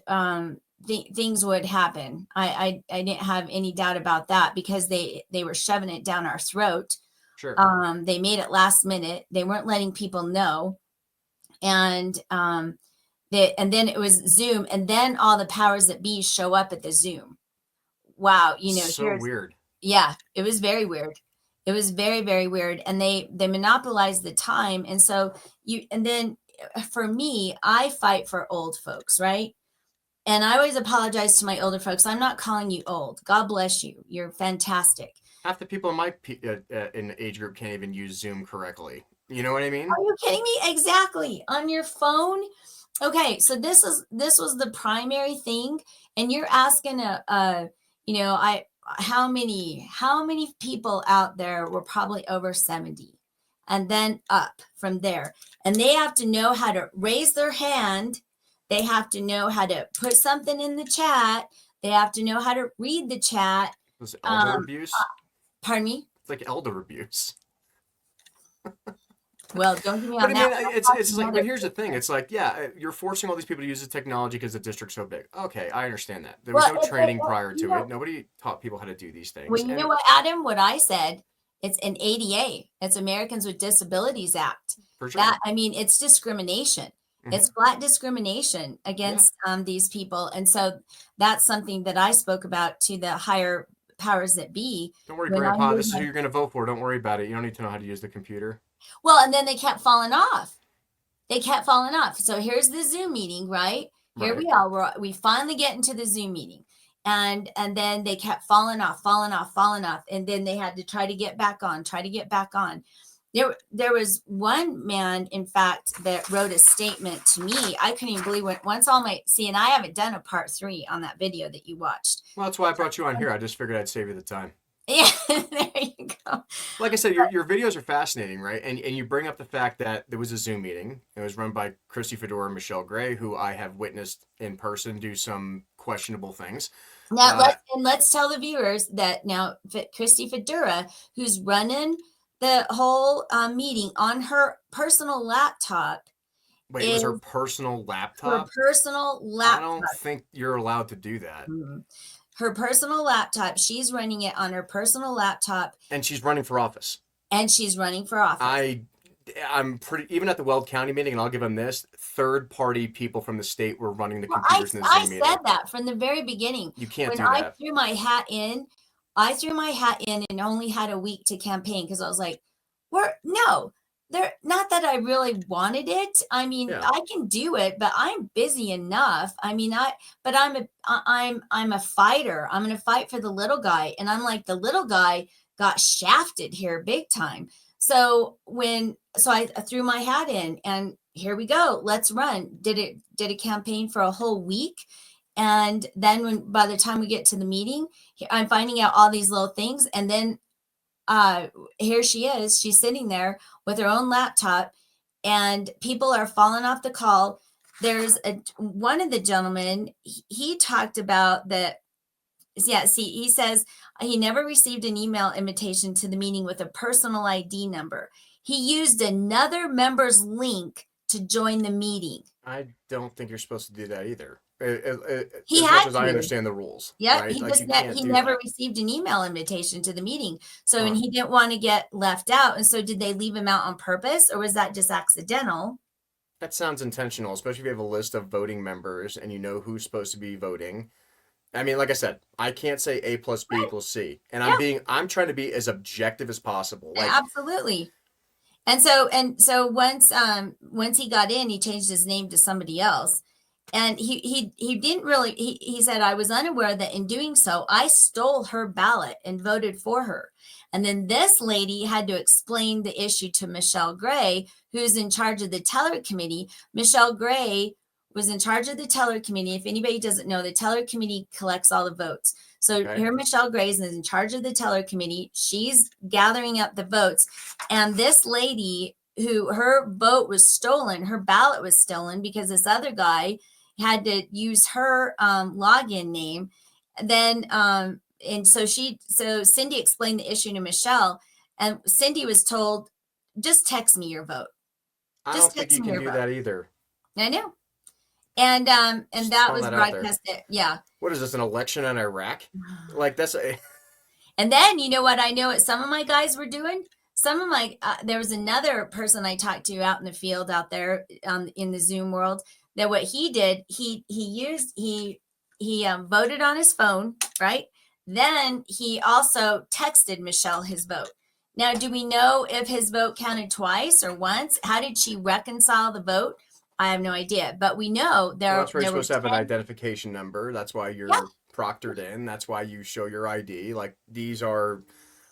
Speaker 2: things would happen. I didn't have any doubt about that because they were shoving it down our throat.
Speaker 1: Sure.
Speaker 2: They made it last minute. They weren't letting people know, and and then it was Zoom, and then all the powers that be show up at the Zoom. Wow,
Speaker 1: So weird.
Speaker 2: yeah, it was very weird. It was very, very weird, and they monopolized the time, and so and then for me, I fight for old folks, right? And I always apologize to my older folks. I'm not calling you old. God bless you. You're fantastic.
Speaker 1: Half the people in my in the age group can't even use Zoom correctly. You know what I mean?
Speaker 2: Are you kidding me? Exactly. On your phone. Okay, so this was the primary thing, and you're asking I how many people out there were probably over 70 and then up from there, and they have to know how to raise their hand, they have to know how to put something in the chat, they have to know how to read the chat.
Speaker 1: It's elder abuse.
Speaker 2: Pardon me.
Speaker 1: It's like elder abuse.
Speaker 2: Well, don't give me
Speaker 1: But
Speaker 2: on
Speaker 1: I mean,
Speaker 2: that.
Speaker 1: it's like, but here's the thing. It's like, yeah, you're forcing all these people to use the technology because the district's so big. Okay, I understand that. There was no training prior to it. Nobody taught people how to do these things.
Speaker 2: Well, you know what, Adam? What I said, it's an ADA. It's Americans with Disabilities Act.
Speaker 1: For sure.
Speaker 2: That, I mean, it's discrimination.
Speaker 1: Mhm.
Speaker 2: It's flat discrimination against these people. And so that's something that I spoke about to the higher powers that be.
Speaker 1: Don't worry, Grandpa. This is who you're going to vote for. Don't worry about it. You don't need to know how to use the computer.
Speaker 2: Well, and then they kept falling off. They kept falling off. So here's the Zoom meeting, right? Here we are. We finally get into the Zoom meeting. And then they kept falling off. And then they had to try to get back on. There was one man, in fact, that wrote a statement to me. I couldn't even believe it. And I haven't done a part 3 on that video that you watched.
Speaker 1: Well, that's why I brought you on here. I just figured I'd save you the time.
Speaker 2: Yeah, there you go.
Speaker 1: Like I said, your videos are fascinating, right? And you bring up the fact that there was a Zoom meeting. It was run by Christy Fedora and Michelle Gray, who I have witnessed in person do some questionable things.
Speaker 2: Now, let's tell the viewers that now Christy Fedora, who's running the whole meeting on her personal laptop.
Speaker 1: Wait, it was her personal laptop?
Speaker 2: Her personal laptop.
Speaker 1: I don't think you're allowed to do that.
Speaker 2: Mm-hmm. Her personal laptop. She's running it on her personal laptop.
Speaker 1: And she's running for office. I'm pretty, even at the Weld County meeting, and I'll give them this, third-party people from the state were running the computers in the Zoom meeting.
Speaker 2: I said that from the very beginning.
Speaker 1: You can't do that.
Speaker 2: When I threw my hat in and only had a week to campaign because I was like, no, There, not that I really wanted it. I mean,
Speaker 1: Yeah.
Speaker 2: I can do it, but I'm busy enough. I mean, I'm a fighter. I'm going to fight for the little guy. And I'm like, the little guy got shafted here big time. So I threw my hat in and here we go. Let's run. Did a campaign for a whole week. And then by the time we get to the meeting, I'm finding out all these little things. And then uh here she is, she's sitting there with her own laptop and people are falling off the call. There's one of the gentlemen, he talked about that. Yeah, see, he says he never received an email invitation to the meeting with a personal ID number. He used another member's link to join the meeting.
Speaker 1: I don't think you're supposed to do that either.
Speaker 2: He
Speaker 1: As much
Speaker 2: had
Speaker 1: as I
Speaker 2: to.
Speaker 1: understand the rules,
Speaker 2: Yep,
Speaker 1: right? Like you can't
Speaker 2: he
Speaker 1: do
Speaker 2: never
Speaker 1: that.
Speaker 2: received an email invitation to the meeting. So, and
Speaker 1: Huh.
Speaker 2: he didn't want to get left out. And so did they leave him out on purpose or was that just accidental?
Speaker 1: That sounds intentional, especially if you have a list of voting members and you know who's supposed to be voting. I mean, like I said, I can't say A plus B
Speaker 2: Right.
Speaker 1: equals C, and
Speaker 2: Yeah,
Speaker 1: I'm trying to be as objective as possible. Like,
Speaker 2: absolutely. And so once he got in, he changed his name to somebody else. And he didn't really he said, I was unaware that in doing so, I stole her ballot and voted for her. And then this lady had to explain the issue to Michelle Gray, who's in charge of the teller committee. Michelle Gray was in charge of the teller committee. If anybody doesn't know, the teller committee collects all the votes. So
Speaker 1: okay,
Speaker 2: here Michelle Gray is in charge of the teller committee. She's gathering up the votes. And this lady who her vote was stolen, her ballot was stolen because this other guy had to use her login name. Then and so Cindy explained the issue to Michelle, and Cindy was told, just text me your vote.
Speaker 1: I don't
Speaker 2: Just
Speaker 1: think
Speaker 2: text
Speaker 1: you
Speaker 2: me
Speaker 1: can
Speaker 2: your
Speaker 1: do
Speaker 2: vote.
Speaker 1: that either.
Speaker 2: I know. And
Speaker 1: Just
Speaker 2: that
Speaker 1: throwing
Speaker 2: was
Speaker 1: that out there.
Speaker 2: broadcasted. Yeah.
Speaker 1: What is this, an election in Iraq? Like that's a,
Speaker 2: And then you know what I know what some of my guys were doing? Some of my there was another person I talked to out in the field out there in the Zoom world that what he did, he voted on his phone, right? Then he also texted Michelle his vote. Now, do we know if his vote counted twice or once? How did she reconcile the vote? I have no idea, but we know
Speaker 1: well, that's where you're
Speaker 2: there were
Speaker 1: supposed to have an
Speaker 2: 10.
Speaker 1: identification number. That's why
Speaker 2: Yeah,
Speaker 1: you're proctored in. That's why you show your ID. Like these are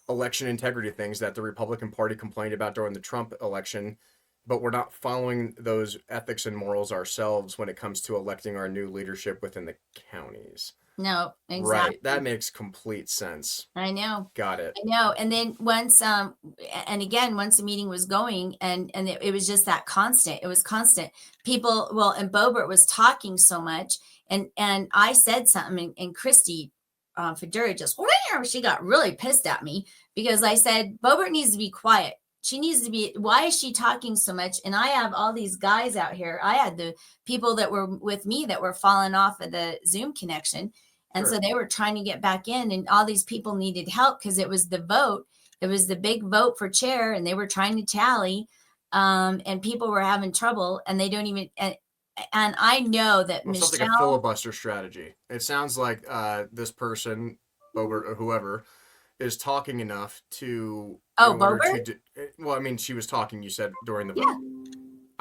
Speaker 1: election integrity things that the Republican Party complained about during the Trump election, but we're not following those ethics and morals ourselves when it comes to electing our new leadership within the counties.
Speaker 2: no,
Speaker 1: Right. That
Speaker 2: exactly.
Speaker 1: makes complete sense.
Speaker 2: I know.
Speaker 1: Got it.
Speaker 2: I know. And then and again, once the meeting was going and it was just that constant, it was constant. People, well, and Bobert was talking so much and I said something and Christy Fedura just, she got really pissed at me because I said, Bobert needs to be quiet. She needs to be, why is she talking so much? And I have all these guys out here. I had the people that were with me that were falling off of the Zoom connection. And so
Speaker 1: Sure.
Speaker 2: they were trying to get back in, and all these people needed help because it was the vote. It was the big vote for chair, and they were trying to tally. And people were having trouble, and they don't even. And I know that
Speaker 1: Well, it sounds like a
Speaker 2: Michelle.
Speaker 1: filibuster strategy. It sounds like this person, Bobert or whoever, is talking enough to,
Speaker 2: Oh,
Speaker 1: in order
Speaker 2: Bobert.
Speaker 1: to, well, I mean, she was talking, you said, during the
Speaker 2: Yeah,
Speaker 1: vote.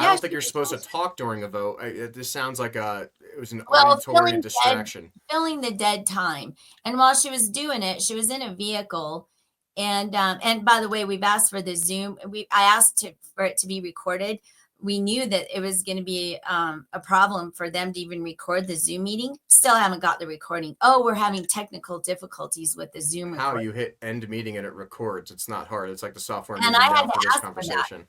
Speaker 1: I
Speaker 2: yeah.
Speaker 1: don't think you're supposed to talk during a vote. This sounds like it was an
Speaker 2: Well,
Speaker 1: auditory distraction.
Speaker 2: filling the dead time. And while she was doing it, she was in a vehicle. And by the way, we've asked for the Zoom. I asked for it to be recorded. We knew that it was going to be a problem for them to even record the Zoom meeting. Still haven't got the recording. Oh, we're having technical difficulties with the Zoom
Speaker 1: How
Speaker 2: recording.
Speaker 1: you hit end meeting and it records. It's not hard. It's like the software I'm
Speaker 2: And I
Speaker 1: using
Speaker 2: had
Speaker 1: now
Speaker 2: to
Speaker 1: for this
Speaker 2: ask for that.
Speaker 1: conversation.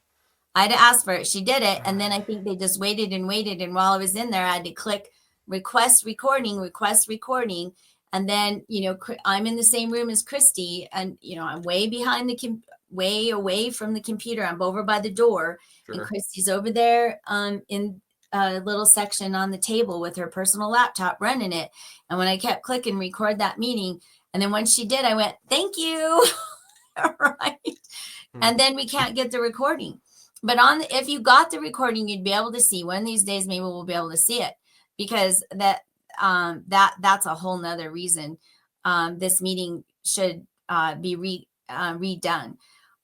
Speaker 2: I had to ask for it. She did it. And then I think they just waited and waited. And while I was in there, I had to click request recording, request recording. And then, I'm in the same room as Christy and, I'm way behind way away from the computer. I'm over by the door and
Speaker 1: Sure.
Speaker 2: Christy's over there in a little section on the table with her personal laptop running it. And when I kept clicking record that meeting, and then once she did, I went, thank you. All right.
Speaker 1: Hmm.
Speaker 2: And then we can't get the recording. But if you got the recording, you'd be able to see. One of these days, maybe we'll be able to see it because that's a whole nother reason this meeting should be redone.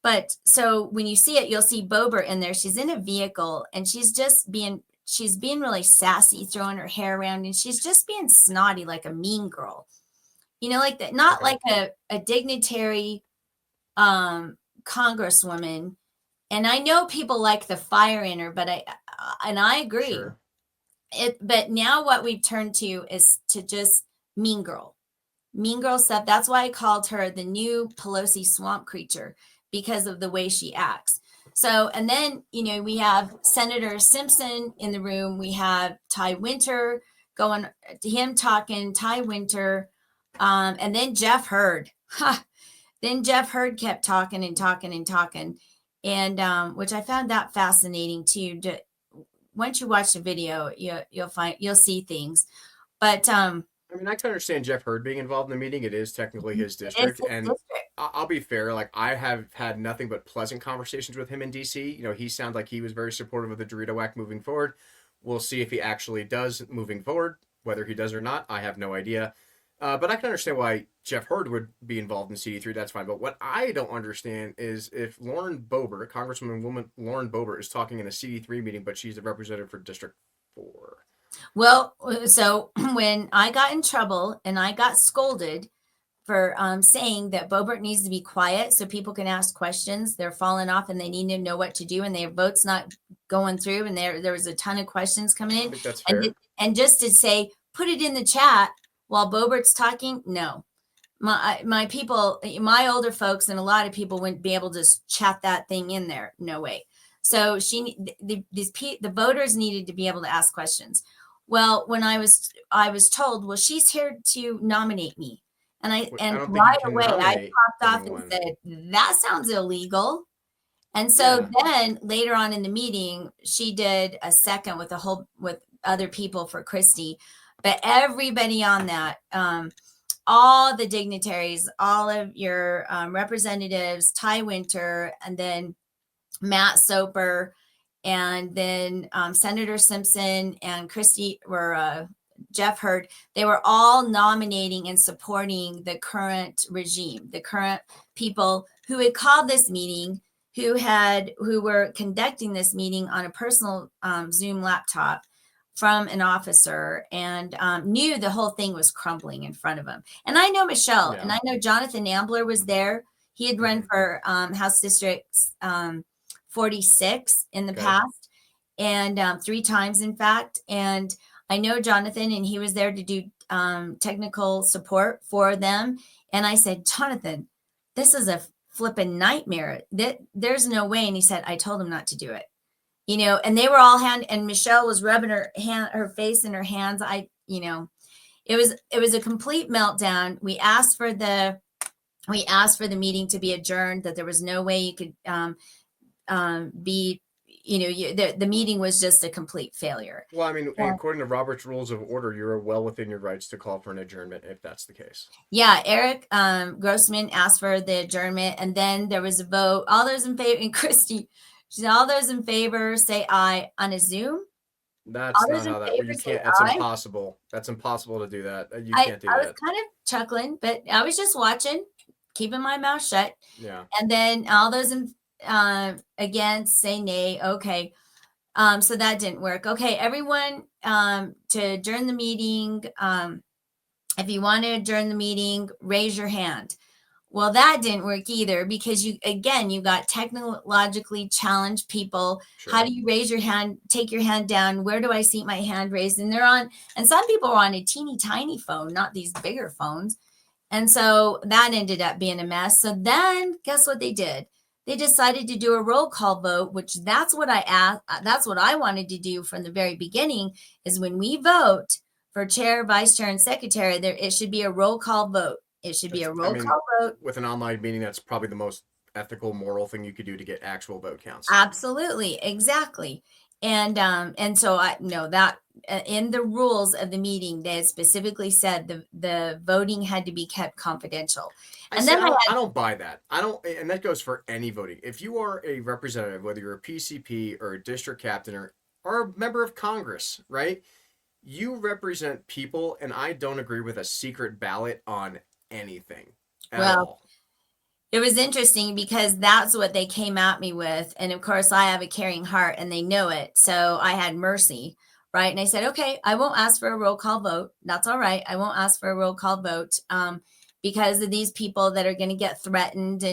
Speaker 2: But so when you see it, you'll see Boebert in there. She's in a vehicle and she's being really sassy, throwing her hair around, and she's just being snotty like a mean girl. Like that, not
Speaker 1: Okay.
Speaker 2: like a dignitary congresswoman. And I know people like the fire in her, but I agree.
Speaker 1: Sure.
Speaker 2: But now what we've turned to is to just mean girl. Mean girl stuff. That's why I called her the new Pelosi swamp creature, because of the way she acts. So, and then, we have Senator Simpson in the room. We have Ty Winter going, him talking, Ty Winter. And then Jeff Hurd. Then Jeff Hurd kept talking and talking and talking. And which I found that fascinating too. Once you watch the video, you'll see things. But
Speaker 1: I mean, I can understand Jeff Hurd being involved in the meeting. It is technically his
Speaker 2: it is
Speaker 1: district,
Speaker 2: his
Speaker 1: and
Speaker 2: district.
Speaker 1: I'll be fair. Like, I have had nothing but pleasant conversations with him in DC. He sounded like he was very supportive of the Dorito Act moving forward. We'll see if he actually does moving forward. Whether he does or not, I have no idea. But I can understand why Jeff Hurd would be involved in CD3. That's fine. But what I don't understand is if Lauren Boebert, Congresswoman Lauren Boebert, is talking in a CD3 meeting, but she's a representative for District 4.
Speaker 2: Well, so when I got in trouble and I got scolded for saying that Boebert needs to be quiet so people can ask questions, they're falling off and they need to know what to do, and their vote's not going through, and there was a ton of questions coming
Speaker 1: I
Speaker 2: in,
Speaker 1: think that's
Speaker 2: and
Speaker 1: fair.
Speaker 2: just to say put it in the chat while Boebert's talking, no. My people, my older folks, and a lot of people wouldn't be able to just chat that thing in there. No way. So the voters needed to be able to ask questions. Well, when I was told, well, she's here to nominate me, and
Speaker 1: I don't think you
Speaker 2: right
Speaker 1: can
Speaker 2: away I
Speaker 1: nominate
Speaker 2: popped off and
Speaker 1: anyone.
Speaker 2: said that sounds illegal. And so
Speaker 1: Yeah.
Speaker 2: then later on in the meeting, she did a second with other people for Christie, but everybody on that, all the dignitaries, all of your representatives, Ty Winter, and then Matt Soper, and then Senator Simpson and Christie were Jeff Hurd. They were all nominating and supporting the current regime, the current people who had called this meeting, who were conducting this meeting on a personal Zoom laptop from an officer, and knew the whole thing was crumbling in front of them. And I know Michelle,
Speaker 1: Yeah.
Speaker 2: and I know Jonathan Ambler was there. He had run
Speaker 1: Mhm.
Speaker 2: for House District 46 in the
Speaker 1: Okay.
Speaker 2: past, and 3 times, in fact. And I know Jonathan, and he was there to do technical support for them. And I said, Jonathan, this is a flipping nightmare. There's no way. And he said, I told him not to do it. And they were all and Michelle was rubbing her face in her hands. It was a complete meltdown. We asked for the meeting to be adjourned, that there was no way you could be, the meeting was just a complete failure.
Speaker 1: Well, I mean,
Speaker 2: Yeah.
Speaker 1: according to Robert's Rules of Order, you're well within your rights to call for an adjournment if that's the case.
Speaker 2: Yeah, Eric Grossman asked for the adjournment, and then there was a vote. All those in favor, and Christy, she said, all those in favor say aye on a Zoom.
Speaker 1: That's
Speaker 2: All
Speaker 1: not
Speaker 2: those in
Speaker 1: how that.
Speaker 2: favor
Speaker 1: You
Speaker 2: say
Speaker 1: can't. That's
Speaker 2: aye.
Speaker 1: impossible. That's impossible to do that. You
Speaker 2: I
Speaker 1: can't do
Speaker 2: I was
Speaker 1: that.
Speaker 2: kind of chuckling, but I was just watching, keeping my mouth shut.
Speaker 1: Yeah.
Speaker 2: And then all those in against say nay. Okay. So that didn't work. Okay, everyone, to adjourn the meeting. If you want to adjourn the meeting, raise your hand. Well, that didn't work either, because you got technologically challenged people. How
Speaker 1: Sure.
Speaker 2: do you raise your hand? Take your hand down. Where do I see my hand raised? And and some people are on a teeny tiny phone, not these bigger phones. And so that ended up being a mess. So then guess what they did? They decided to do a roll call vote, which that's what I asked. That's what I wanted to do from the very beginning, is when we vote for chair, vice chair, and secretary, it should be a roll call vote. It should be a
Speaker 1: I
Speaker 2: roll
Speaker 1: mean,
Speaker 2: call vote.
Speaker 1: with an online meeting, that's probably the most ethical, moral thing you could do to get actual vote counts.
Speaker 2: Absolutely, exactly. And so I know that in the rules of the meeting, they specifically said the voting had to be kept confidential. And then
Speaker 1: I don't buy that. I don't, and that goes for any voting. If you are a representative, whether you're a PCP or a district captain or a member of Congress, right? You represent people, and I don't agree with a secret ballot on anything at
Speaker 2: well,
Speaker 1: all.
Speaker 2: it was interesting because that's what they came at me with. And of course, I have a caring heart and they know it. So I had mercy, right? And I said, okay, I won't ask for a roll call vote. That's all right. I won't ask for a roll call vote because of these people that are going to get threatened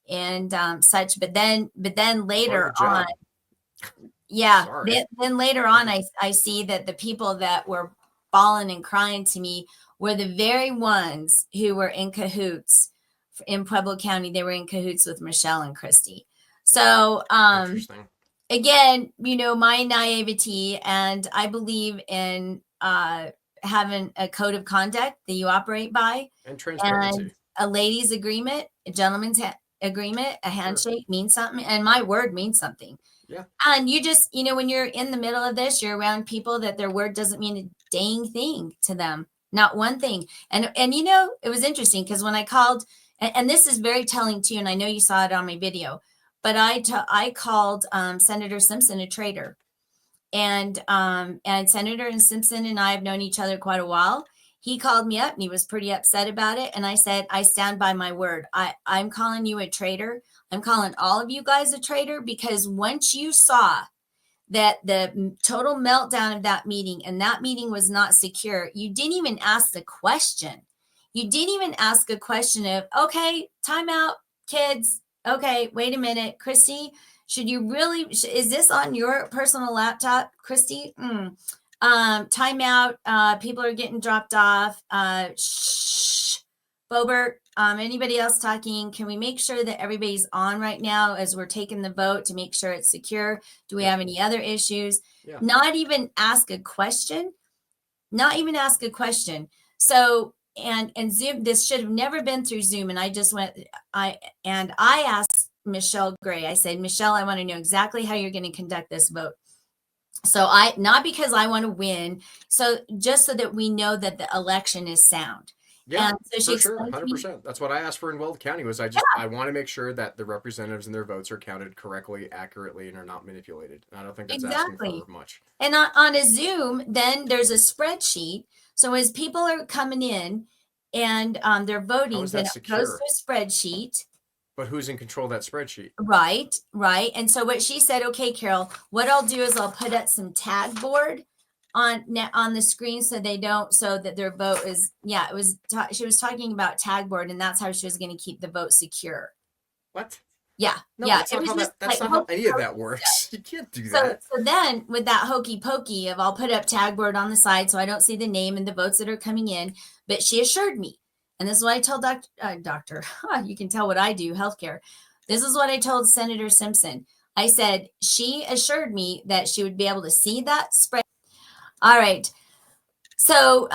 Speaker 2: and such. But then later on, yeah, then later on, I see that the people that were bawling and crying to me were the very ones who were in cahoots in Pueblo County. They were in cahoots with Michelle and Christy. So, again, my naivety, and I believe in having a code of conduct that you operate by,
Speaker 1: and transparency,
Speaker 2: and a ladies' agreement, a gentleman's agreement, a handshake means something, and my word means something.
Speaker 1: Yeah.
Speaker 2: And you just, when you're in the middle of this, you're around people that their word doesn't mean a dang thing to them, not one thing. And it was interesting because when I called, and this is very telling too, and I know you saw it on my video, but I called Senator Simpson a traitor, and Senator Simpson and I have known each other quite a while. He called me up and he was pretty upset about it, and I said, I stand by my word. I'm calling you a traitor. I'm calling all of you guys a traitor, because once you saw that the total meltdown of that meeting, and that meeting was not secure, you didn't even ask the question. You didn't even ask a question of, okay, time out, kids. Okay, wait a minute, Christy, should you really, is this on your personal laptop, Christy? Time out. People are getting dropped off. Shh. Bobert, anybody else talking? Can we make sure that everybody's on right now as we're taking the vote to make sure it's secure? Do we have any other issues? Yeah. Not even ask a question. Not even ask a question. So, and Zoom, this should have never been through Zoom. And I just I asked Michelle Gray, I said, Michelle, I want to know exactly how you're going to conduct this vote. So not because I want to win, so just so that we know that the election is sound.
Speaker 1: Yeah, and so for sure, 100%. That's what I asked for in Weld County. Was I want to make sure that the representatives and their votes are counted correctly, accurately, and are not manipulated. And I don't think that's asking for much.
Speaker 2: And on a Zoom, then there's a spreadsheet. So as people are coming in and they're voting, then it goes to a spreadsheet.
Speaker 1: But who's in control of that spreadsheet?
Speaker 2: Right. And so what she said, okay, Carol, what I'll do is I'll put up some tag board on the screen so that their vote is, she was talking about tag board, and that's how she was going to keep the vote secure.
Speaker 1: What?
Speaker 2: Yeah.
Speaker 1: No, that's not how any of that works. You can't do that.
Speaker 2: So then with that hokey pokey of I'll put up tag board on the side so I don't see the name and the votes that are coming in, but she assured me. And this is what I told doctor, you can tell what I do, healthcare. This is what I told Senator Simpson. I said, she assured me that she would be able to see that spread. All right. So,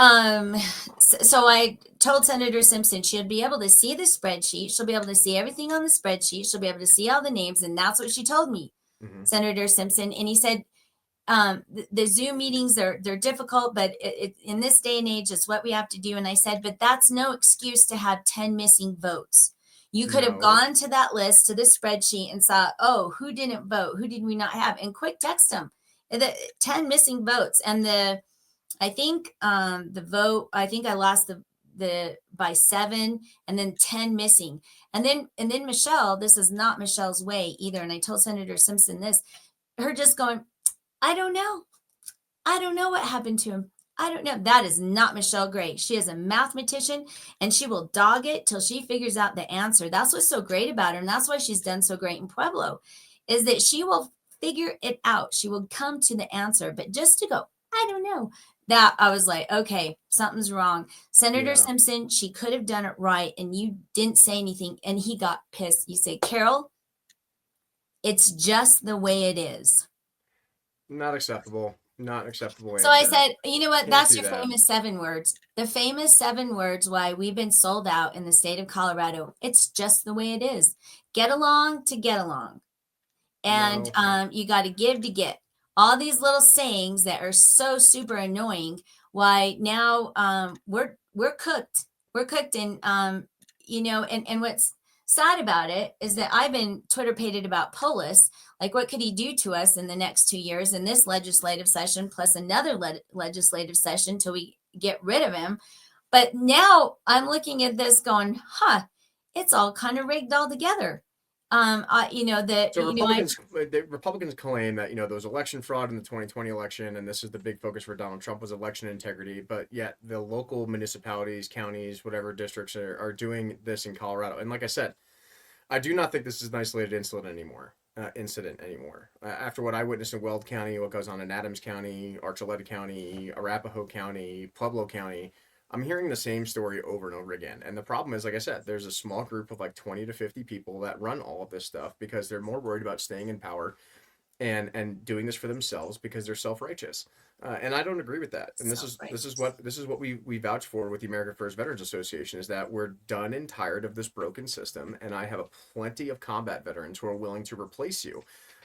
Speaker 2: so I told Senator Simpson she'd be able to see the spreadsheet. She'll be able to see everything on the spreadsheet. She'll be able to see all the names. And that's what she told me, Senator Simpson. And he said, the Zoom meetings they're difficult, but in this day and age, it's what we have to do. And I said, but that's no excuse to have 10 missing votes. You could have gone to that list, to the spreadsheet, and saw, oh, who didn't vote? Who did we not have? And quick text them. The 10 missing votes. And I think the vote, I think I lost the by 7, and then 10 missing. And then Michelle, this is not Michelle's way either. And I told Senator Simpson this, her just going, I don't know. I don't know what happened to him. I don't know. That is not Michelle Gray. She is a mathematician, and she will dog it till she figures out the answer. That's what's so great about her. And that's why she's done so great in Pueblo, is that she will figure it out. She will come to the answer. But just to go, I don't know. That I was like, okay, something's wrong. Senator Simpson, she could have done it right, and you didn't say anything. And he got pissed. You say, Carol, it's just the way it is.
Speaker 1: Not acceptable. Not acceptable.
Speaker 2: So I said, you know what? That's your famous 7 words. The famous 7 words why we've been sold out in the state of Colorado. It's just the way it is. Get along to get along. And you got to give to get. All these little sayings that are so super annoying. Why now we're cooked. We're cooked. And and what's sad about it is that I've been Twitter pated about Polis. Like, what could he do to us in the next 2 years in this legislative session, plus another legislative session till we get rid of him? But now I'm looking at this going, it's all kind of rigged all together.
Speaker 1: So Republicans claim that there was election fraud in the 2020 election, and this is the big focus for Donald Trump was election integrity. But yet the local municipalities, counties, whatever districts are doing this in Colorado. And like I said, I do not think this is an isolated incident anymore. After what I witnessed in Weld County, what goes on in Adams County, Archuleta County, Arapahoe County, Pueblo County, I'm hearing the same story over and over again. And the problem is, like I said, there's a small group of like 20 to 50 people that run all of this stuff because they're more worried about staying in power and doing this for themselves because they're self-righteous. And I don't agree with that. And this is what we vouch for with the American First Veterans Association is that we're done and tired of this broken system. And I have a plenty of combat veterans who are willing to replace you.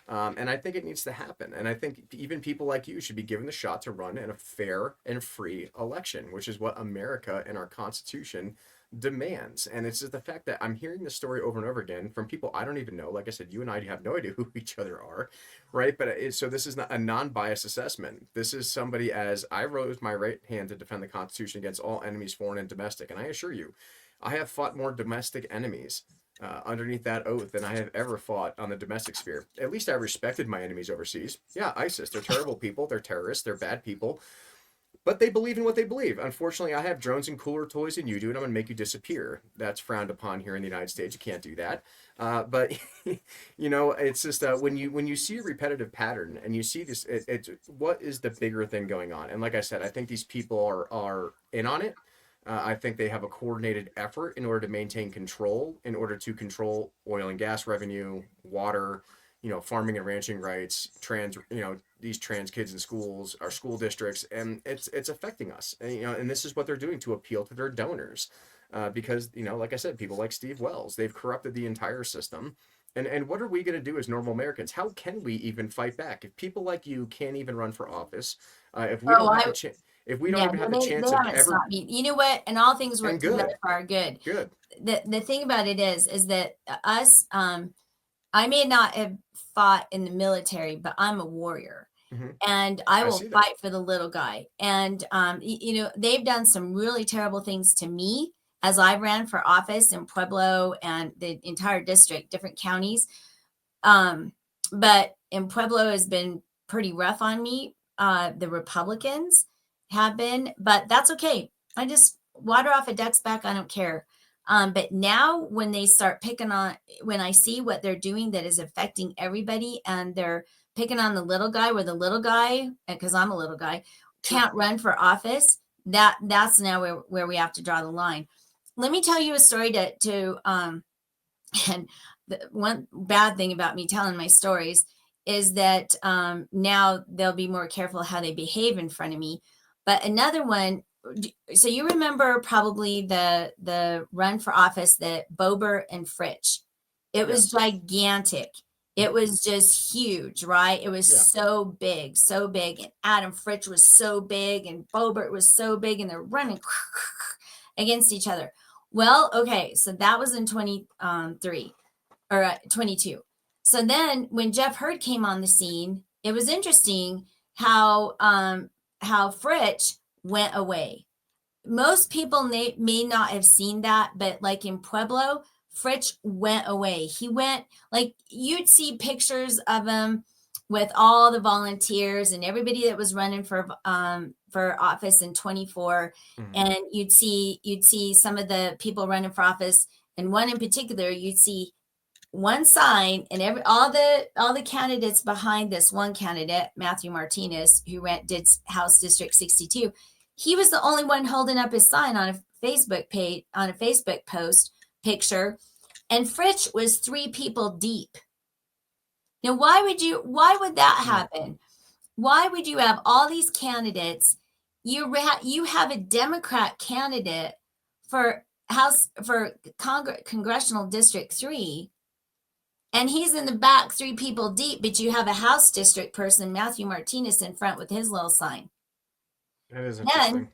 Speaker 1: And I think it needs to happen. And I think even people like you should be given the shot to run in a fair and free election, which is what America and our Constitution demands. And it's just the fact that I'm hearing this story over and over again from people I don't even know. Like I said, you and I have no idea who each other are, right? So this is not a non-biased assessment. This is somebody as I rose my right hand to defend the Constitution against all enemies, foreign and domestic. And I assure you, I have fought more domestic enemies underneath that oath than I have ever fought on the domestic sphere. At least I respected my enemies overseas. Yeah, ISIS, they're terrible people, they're terrorists, they're bad people, but they believe in what they believe. Unfortunately, I have drones and cooler toys than you do, and I'm going to make you disappear. That's frowned upon here in the United States. You can't do that. But it's just when you see a repetitive pattern and you see this, it's what is the bigger thing going on? And like I said, I think these people are in on it. I think they have a coordinated effort in order to maintain control, in order to control oil and gas revenue, water, farming and ranching rights, these trans kids in schools, our school districts, and it's affecting us. And this is what they're doing to appeal to their donors, because like I said, people like Steve Wells, they've corrupted the entire system. And what are we going to do as normal Americans? How can we even fight back if people like you can't even run for office? If we don't have a chance. If we don't even have the chance
Speaker 2: they
Speaker 1: of
Speaker 2: haven't
Speaker 1: ever,
Speaker 2: stopped me. You know what? And all things work
Speaker 1: and
Speaker 2: together
Speaker 1: good,
Speaker 2: for our good.
Speaker 1: good,
Speaker 2: The thing about it is that us, I may not have fought in the military, but I'm a warrior.
Speaker 1: hmm
Speaker 2: And I
Speaker 1: I
Speaker 2: will
Speaker 1: see that.
Speaker 2: fight for the little guy. And they've done some really terrible things to me as I ran for office in Pueblo and the entire district, different counties. But in Pueblo has been pretty rough on me. The Republicans have been, but that's okay. I just water off a duck's back. I don't care. But now when they start when I see what they're doing that is affecting everybody and they're picking on the little guy where the little guy, because I'm a little guy, can't run for office, that's now where we have to draw the line. Let me tell you a story and the one bad thing about me telling my stories is that now they'll be more careful how they behave in front of me. But another one, so you remember probably the run for office that Bober and Fritch. It was gigantic. It was just huge, right? It was so big, so big. And Adam Fritch was so big and Boebert was so big and they're running against each other. Well, okay, so that was in 23 or 22. So then when Jeff Hurd came on the scene, it was interesting how Fritch went away. Most people may not have seen that, but like in Pueblo, Fritch went away. He went, like, you'd see pictures of him with all the volunteers and everybody that was running for office in 24,
Speaker 1: Mhm.
Speaker 2: and you'd see some of the people running for office, and one in particular, you'd see one sign and all the candidates behind this one candidate, Matthew Martinez, who did House District 62. He was the only one holding up his sign on a Facebook page, on a Facebook post picture, and Fritch was 3 people deep. Now, why would that happen? Why would you have all these candidates? You have a Democrat candidate for Congressional District 3, and he's in the back 3 people deep, but you have a House District person, Matthew Martinez, in front with his little sign.
Speaker 1: That is interesting.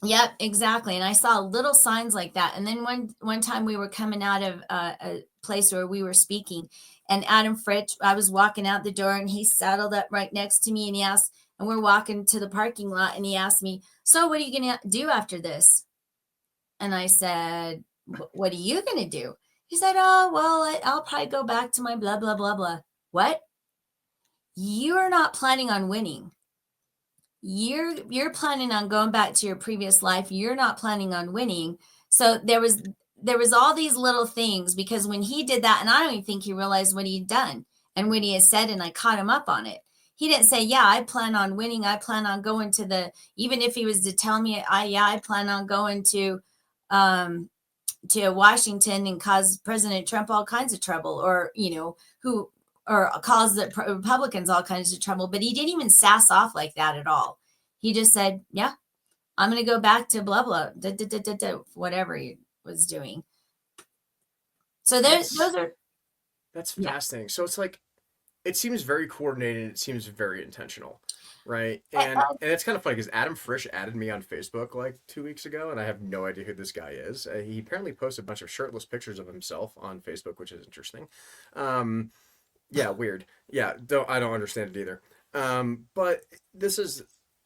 Speaker 2: Yep, exactly. And I saw little signs like that. And then one time we were coming out of a place where we were speaking, and Adam Fritch, I was walking out the door and he saddled up right next to me and he asked, and we're walking to the parking lot and he asked me, "So what are you going to do after this?" And I said, What are you going to do? He said, oh, well, I'll probably go back to my blah, blah, blah, blah. What? You're not planning on winning. You're planning on going back to your previous life. You're not planning on winning. So there was all these little things, because when he did that, and I don't even think he realized what he'd done and what he had said, and I caught him up on it. He didn't say, yeah, I plan on winning. I plan on going to even if he was to tell me, I plan on going um to Washington and cause President Trump all kinds of trouble, or who or cause the Republicans all kinds of trouble. But he didn't even sass off like that at all. He just said, "Yeah, I'm going to go back to blah blah whatever he was doing." So those are,
Speaker 1: That's
Speaker 2: yeah.
Speaker 1: fascinating. So it's like it seems very coordinated. It seems very intentional, right?
Speaker 2: I, I,
Speaker 1: And it's kind of funny because Adam Frisch added me on Facebook like 2 weeks ago, and I have no idea who this guy is. He apparently posted a bunch of shirtless pictures of himself on Facebook, which is interesting. Um, yeah, weird. Yeah, I don't understand it either. But this is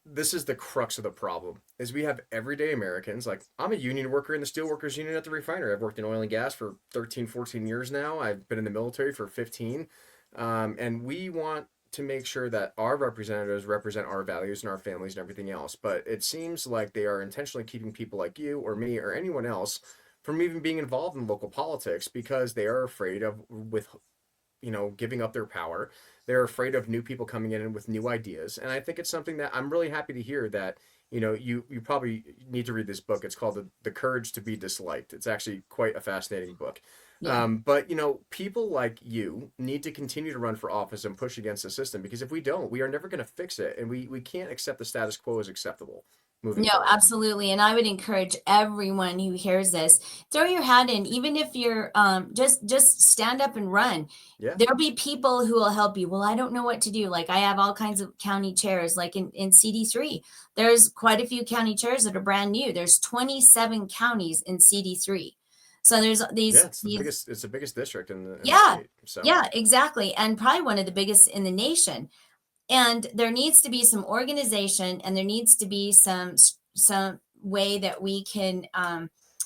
Speaker 1: this is the crux of the problem is we have everyday Americans. Like, I'm a union worker in the steelworkers union at the refinery. I've worked in oil and gas for 13, 14 years now. I've been in the military for 15. And we want to make sure that our representatives represent our values and our families and everything else. But it seems like they are intentionally keeping people like you or me or anyone else from even being involved in local politics because they are afraid of with giving up their power. They're afraid of new people coming in with new ideas. And I think it's something that I'm really happy to hear that, you probably need to read this book. It's called The Courage to Be Disliked. It's actually quite a fascinating book.
Speaker 2: yeah.
Speaker 1: But people like you need to continue to run for office and push against the system because if we don't, we are never going to fix it, and we can't accept the status quo as acceptable moving
Speaker 2: No,
Speaker 1: forward.
Speaker 2: absolutely. And I would encourage everyone who hears this, throw your hat in, even if you're just stand up and run.
Speaker 1: Yeah,
Speaker 2: There'll be people who will help you. Well, I don't know what to do. Like, I have all kinds of county chairs, like in CD3. There's quite a few county chairs that are brand new. There's 27 counties in CD3. So there's
Speaker 1: yeah,
Speaker 2: these
Speaker 1: it's the biggest district in the
Speaker 2: yeah,
Speaker 1: state. So
Speaker 2: yeah, exactly. And probably one of the biggest in the nation. And there needs to be some organization, and there needs to be some way that we can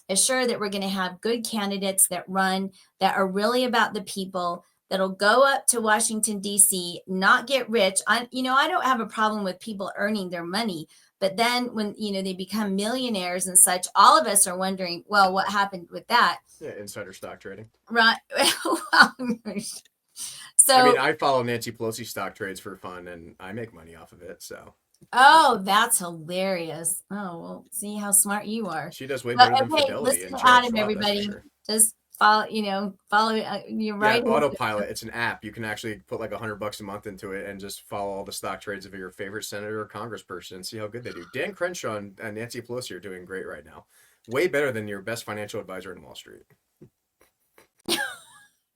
Speaker 2: assure that we're going to have good candidates that run, that are really about the people, that'll go up to Washington D.C., not get rich. I don't have a problem with people earning their money, but then when they become millionaires and such, all of us are wondering, well, what happened with that?
Speaker 1: yeah, insider stock trading.
Speaker 2: Right.
Speaker 1: I mean,
Speaker 2: So,
Speaker 1: I follow Nancy Pelosi stock trades for fun, and I make money off of it. So
Speaker 2: oh, that's hilarious. Oh, well, see how smart you are.
Speaker 1: she does way
Speaker 2: But
Speaker 1: better than
Speaker 2: hey,
Speaker 1: Fidelity
Speaker 2: listen
Speaker 1: and
Speaker 2: to
Speaker 1: Charles
Speaker 2: Adam,
Speaker 1: Schwab, that's for
Speaker 2: everybody.
Speaker 1: sure.
Speaker 2: Just follow you
Speaker 1: Yeah,
Speaker 2: right.
Speaker 1: Autopilot. It's an app. You can actually put like $100 a month into it and just follow all the stock trades of your favorite senator or congressperson and see how good they do. Dan Crenshaw and Nancy Pelosi are doing great right now. Way better than your best financial advisor in Wall Street.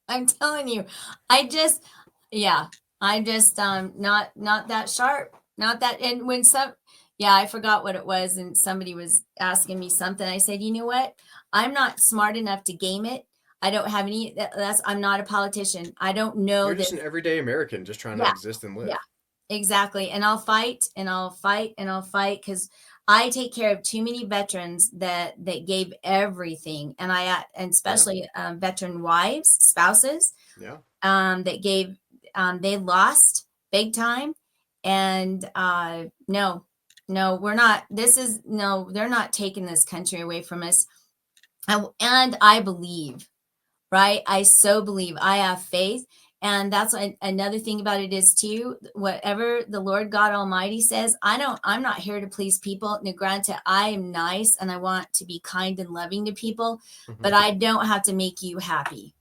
Speaker 2: I'm telling you, I just, yeah, I'm just not that sharp, not that. And when yeah, I forgot what it was, and somebody was asking me something. I said, you know what? I'm not smart enough to game it. I don't have any. That's I'm not a politician. I don't know
Speaker 1: You're just
Speaker 2: this.
Speaker 1: an everyday American just trying to
Speaker 2: Yeah,
Speaker 1: exist and
Speaker 2: yeah.
Speaker 1: live.
Speaker 2: Exactly. And I'll fight and I'll fight and I'll fight because I take care of too many veterans that gave everything, and and
Speaker 1: Yeah,
Speaker 2: especially veteran wives, spouses,
Speaker 1: yeah.
Speaker 2: that gave they lost big time, and no, no, we're not. This is no, they're not taking this country away from us, and I believe, right? I so believe. I have faith. And that's another thing about it is too, whatever the Lord God Almighty says, I'm not here to please people. Now, granted, I am nice and I want to be kind and loving to people,
Speaker 1: Hmm.
Speaker 2: but I don't have to make you happy.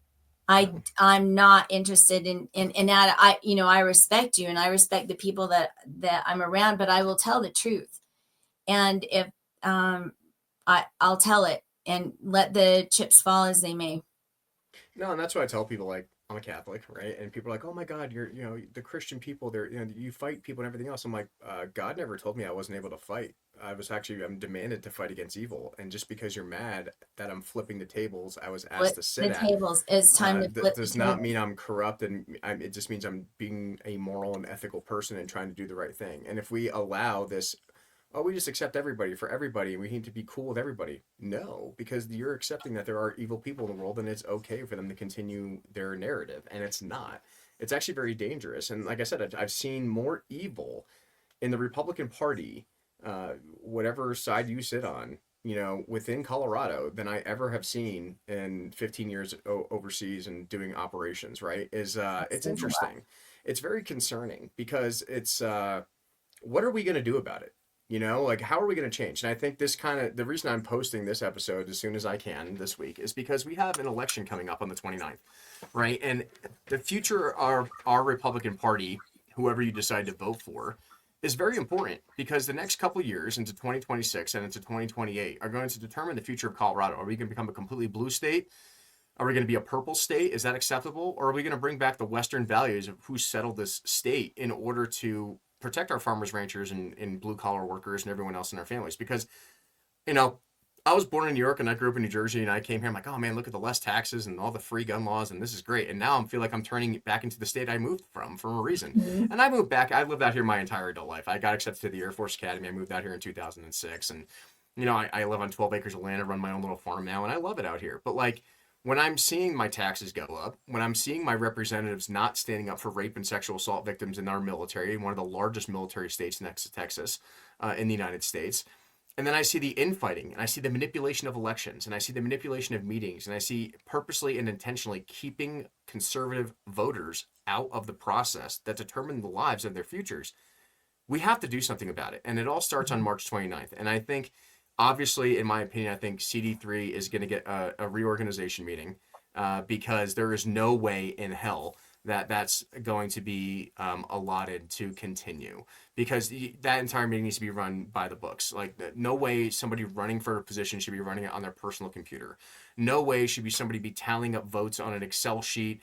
Speaker 1: No,
Speaker 2: I'm not interested in that. I respect you and I respect the people that I'm around, but I will tell the truth. And if um I'll tell it and let the chips fall as they may.
Speaker 1: no, and that's what I tell people. Like, I'm a Catholic, right? And people are like, "Oh my God, you're the Christian people. They're you fight people and everything else." I'm like, God never told me I wasn't able to fight. I'm demanded to fight against evil, and just because you're mad that I'm flipping the tables I was asked
Speaker 2: Flip
Speaker 1: to sit
Speaker 2: the
Speaker 1: at,
Speaker 2: tables. It's time to flip the
Speaker 1: does not
Speaker 2: table.
Speaker 1: mean I'm corrupt, and it just means I'm being a moral and ethical person and trying to do the right thing. And if we allow this oh, we just accept everybody for everybody and we need to be cool with everybody. No, because you're accepting that there are evil people in the world and it's okay for them to continue their narrative. And it's not. It's actually very dangerous. And like I said, I've seen more evil in the Republican Party, whatever side you sit on, within Colorado than I ever have seen in 15 years overseas and doing operations, right? It's
Speaker 2: Says a lot.
Speaker 1: interesting. It's very concerning because what are we going to do about it? Like how are we going to change? And I think the reason I'm posting this episode as soon as I can this week is because we have an election coming up on the 29th, right? And the future of our Republican Party, whoever you decide to vote for, is very important because the next couple years into 2026 and into 2028 are going to determine the future of Colorado. Are we going to become a completely blue state? Are we going to be a purple state? Is that acceptable? Or are we going to bring back the Western values of who settled this state in order to protect our farmers, ranchers, and blue collar workers and everyone else in our families? Because, you know, I was born in New York and I grew up in New Jersey and I came here. I'm like, oh man, look at the less taxes and all the free gun laws and this is great. And now I feel like I'm turning back into the state I moved from for a reason.
Speaker 2: Mhm.
Speaker 1: And I moved back. I lived out here my entire adult life. I got accepted to the Air Force Academy. I moved out here in 2006. And, I live on 12 acres of land. I run my own little farm now and I love it out here. But like, when I'm seeing my taxes go up, when I'm seeing my representatives not standing up for rape and sexual assault victims in our military, one of the largest military states next to Texas in the United States, and then I see the infighting, and I see the manipulation of elections, and I see the manipulation of meetings, and I see purposely and intentionally keeping conservative voters out of the process that determine the lives of their futures, we have to do something about it. And it all starts on March 29th. And I think, obviously, in my opinion, I think CD3 is going to get a reorganization meeting because there is no way in hell that that's going to be allotted to continue because that entire meeting needs to be run by the books. Like, no way somebody running for a position should be running it on their personal computer. No way should be somebody be tallying up votes on an Excel sheet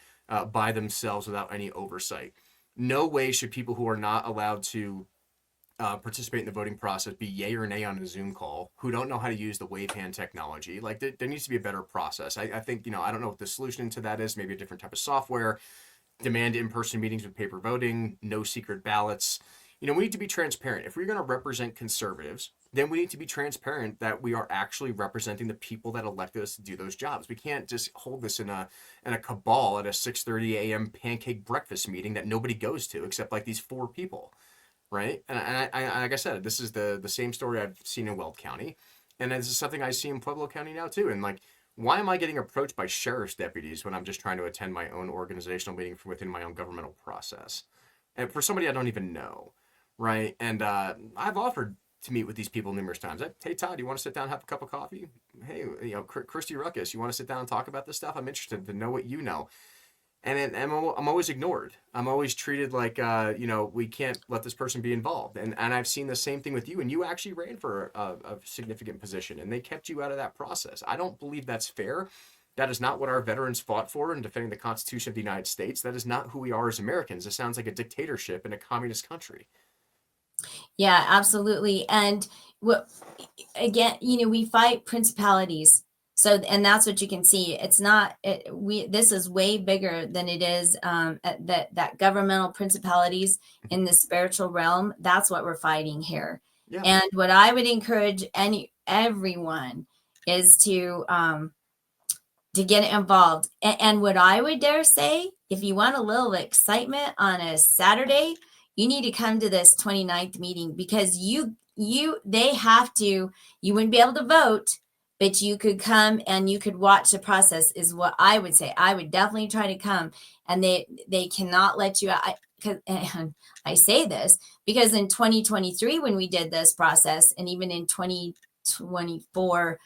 Speaker 1: by themselves without any oversight. No way should people who are not allowed to participate in the voting process be yay or nay on a Zoom call who don't know how to use the wave hand technology. Like there needs to be a better process. I think, I don't know what the solution to that is. Maybe a different type of software, demand in-person meetings with paper voting, no secret ballots. We need to be transparent. If we're going to represent conservatives, then we need to be transparent that we are actually representing the people that elected us to do those jobs. We can't just hold this in a cabal at a 6:30 a.m. pancake breakfast meeting that nobody goes to except like these four people. Right. And I like I said, this is the same story I've seen in Weld County. And this is something I see in Pueblo County now, too. And like, why am I getting approached by sheriff's deputies when I'm just trying to attend my own organizational meeting from within my own governmental process? And for somebody I don't even know. Right. And I've offered to meet with these people numerous times. Hey, Todd, you want to sit down and have a cup of coffee? Hey, Christy Ruckus, you want to sit down and talk about this stuff? I'm interested to know what you know. And I'm always ignored. I'm always treated like, we can't let this person be involved. And I've seen the same thing with you. And you actually ran for a significant position, and they kept you out of that process. I don't believe that's fair. That is not what our veterans fought for in defending the Constitution of the United States. That is not who we are as Americans. It sounds like a dictatorship in a communist country.
Speaker 2: Yeah, absolutely. And what again, we fight principalities. So, and that's what you can see. It's not this is way bigger than it is that governmental principalities in the spiritual realm. That's what we're fighting here.
Speaker 1: Yeah.
Speaker 2: And what I would encourage everyone is to get involved. And what I would dare say, if you want a little excitement on a Saturday, you need to come to this 29th meeting because they have to, you wouldn't be able to vote, but you could come and you could watch the process is what I would say. I would definitely try to come, and they cannot let you out. And I say this because in 2023, when we did this process, and even in 2024,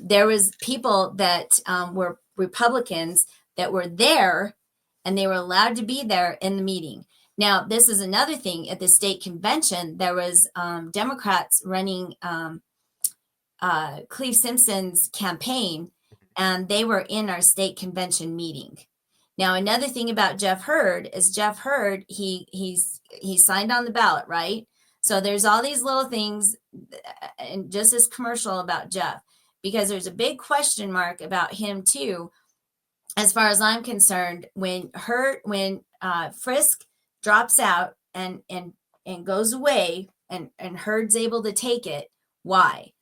Speaker 2: there was people that were Republicans that were there, and they were allowed to be there in the meeting. Now, this is another thing. At the state convention, there was Democrats running Cleve Simpson's campaign, and they were in our state convention meeting. Now, another thing about Jeff Hurd is Jeff Hurd, he signed on the ballot, right? So there's all these little things, and just this commercial about Jeff, because there's a big question mark about him too, as far as I'm concerned. When Frisk drops out and goes away, and herds able to take it, why?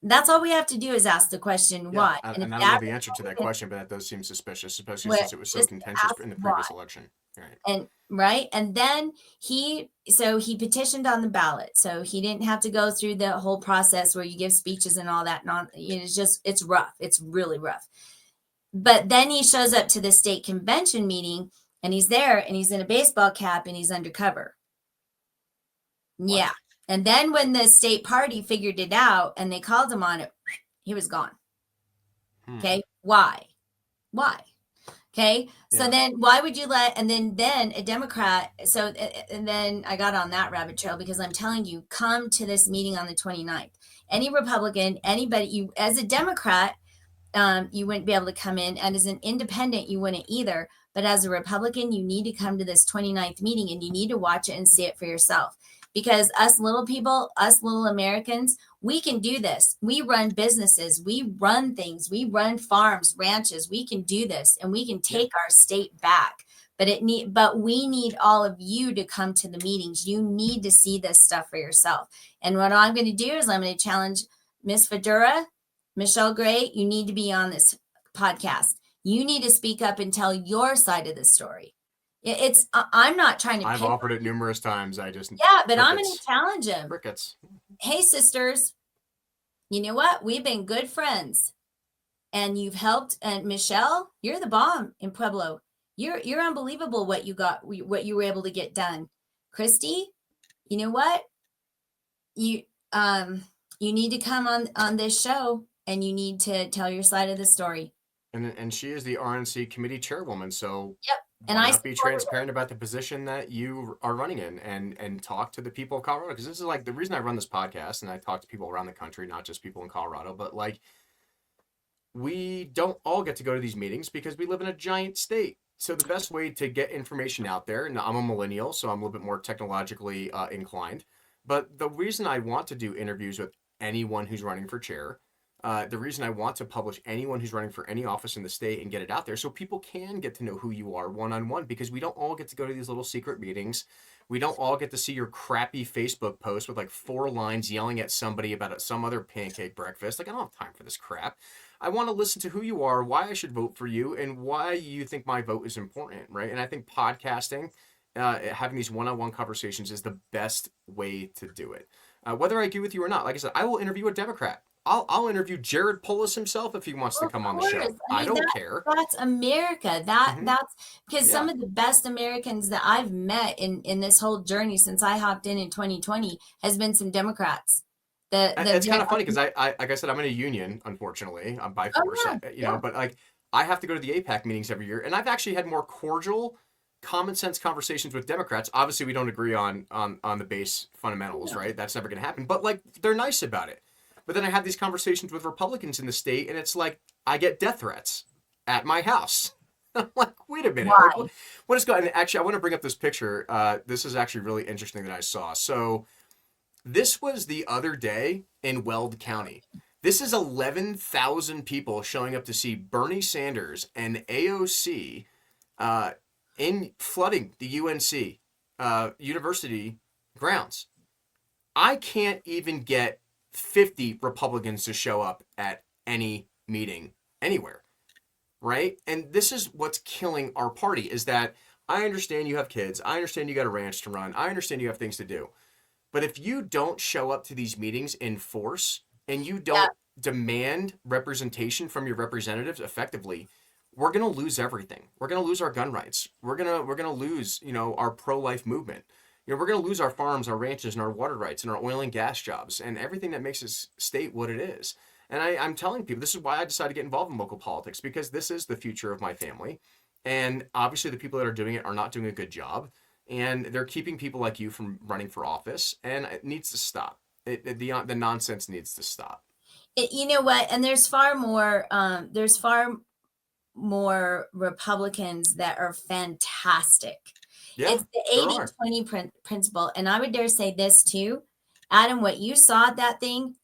Speaker 2: That's all we have to do is ask the question,
Speaker 1: Yeah,
Speaker 2: why? And if
Speaker 1: and I don't know
Speaker 2: that
Speaker 1: the answer to that question, but that does seem suspicious, especially
Speaker 2: what
Speaker 1: since it was so
Speaker 2: just
Speaker 1: contentious
Speaker 2: ask
Speaker 1: in the
Speaker 2: why.
Speaker 1: previous election. Right.
Speaker 2: And right. And then he petitioned on the ballot. So he didn't have to go through the whole process where you give speeches and all that. It's rough. It's really rough. But then he shows up to the state convention meeting and he's there and he's in a baseball cap and he's undercover.
Speaker 1: What?
Speaker 2: Yeah. And then when the state party figured it out and they called him on it, he was gone. Okay. Why? Okay. So
Speaker 1: Yeah.
Speaker 2: then why would you and then a Democrat. So, and then I got on that rabbit trail because I'm telling you, come to this meeting on the 29th. Any Republican, anybody, you as a Democrat, you wouldn't be able to come in. And as an independent, you wouldn't either. But as a Republican, you need to come to this 29th meeting and you need to watch it and see it for yourself. Because us little people, us little Americans, we can do this. We run businesses, we run things, we run farms, ranches. We can do this and we can take our state back. But we need all of you to come to the meetings. You need to see this stuff for yourself. And what I'm going to do is I'm going to challenge Miss Fedora, Michelle Gray, you need to be on this podcast. You need to speak up and tell your side of the story. I'm not trying to
Speaker 1: I've
Speaker 2: pick.
Speaker 1: offered it numerous times. I just
Speaker 2: But I'm going to challenge him.
Speaker 1: Crickets.
Speaker 2: Hey, sisters, you know what? We've been good friends, and you've helped. And Michelle, you're the bomb in Pueblo. You're unbelievable what you were able to get done. Christy, you know what? You need to come on this show, and you need to tell your side of the story.
Speaker 1: And she is the RNC committee chairwoman, so
Speaker 2: yep. And
Speaker 1: why not be transparent about the position that you are running in and talk to the people of Colorado? Because this is like the reason I run this podcast and I talk to people around the country, not just people in Colorado, but like we don't all get to go to these meetings because we live in a giant state. So the best way to get information out there, and I'm a millennial, so I'm a little bit more technologically inclined, but the reason I want to do interviews with anyone who's running for chair, the reason I want to publish anyone who's running for any office in the state and get it out there so people can get to know who you are one-on-one, because we don't all get to go to these little secret meetings. We don't all get to see your crappy Facebook post with like 4 lines yelling at somebody about some other pancake breakfast. Like, I don't have time for this crap. I want to listen to who you are, why I should vote for you, and why you think my vote is important, right? And I think podcasting, having these one-on-one conversations is the best way to do it. Whether I agree with you or not, like I said, I will interview a Democrat. I'll interview Jared Polis himself if he wants to come on the show. I don't care.
Speaker 2: That's America. That's because some of the best Americans that I've met in this whole journey since I hopped in 2020 has been some Democrats.
Speaker 1: It's kind of funny because I like I said, I'm in a union, unfortunately. I'm by force, but like I have to go to the APAC meetings every year, and I've actually had more cordial, common sense conversations with Democrats. Obviously, we don't agree on the base fundamentals, right? That's never going to happen. But like they're nice about it. But then I have these conversations with Republicans in the state, and it's like I get death threats at my house. I'm like, wait a minute.
Speaker 2: Why?
Speaker 1: Like, what is going on? Actually, I want to bring up this picture. This is actually really interesting that I saw. So this was the other day in Weld County. This is 11,000 people showing up to see Bernie Sanders and AOC in flooding the UNC university grounds. I can't even get 50 Republicans to show up at any meeting anywhere, right? And this is what's killing our party, is that I understand you have kids. I understand you got a ranch to run. I understand you have things to do. But if you don't show up to these meetings in force and you don't demand representation from your representatives effectively, we're going to lose everything. We're going to lose our gun rights. We're going to lose, our pro-life movement. We're going to lose our farms, our ranches, and our water rights, and our oil and gas jobs, and everything that makes this state what it is. And I'm telling people, this is why I decided to get involved in local politics, because this is the future of my family. And obviously the people that are doing it are not doing a good job. And they're keeping people like you from running for office. And it needs to stop. The nonsense needs to stop.
Speaker 2: You know what? And there's far more Republicans that are fantastic.
Speaker 1: Yeah,
Speaker 2: it's the 80-20 principle. And I would dare say this too, Adam, what you saw at that thing,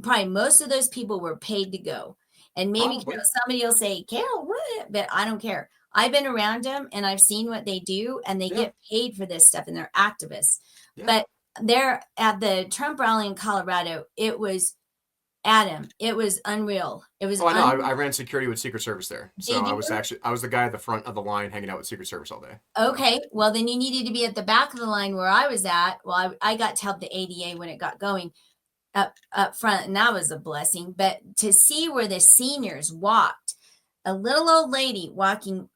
Speaker 2: probably most of those people were paid to go. And maybe somebody will say, Carol, what? But I don't care. I've been around them and I've seen what they do, and they get paid for this stuff, and they're activists. Yeah. But there at the Trump rally in Colorado, it was Adam. It was unreal. It was
Speaker 1: Oh, I know. I ran security with Secret Service there, so
Speaker 2: Did you?
Speaker 1: I was the guy at the front of the line hanging out with Secret Service all day.
Speaker 2: Okay, well then you needed to be at the back of the line where I was at. Well, I got to help the ADA when it got going up front, and that was a blessing. But to see where the seniors walked, a little old lady walking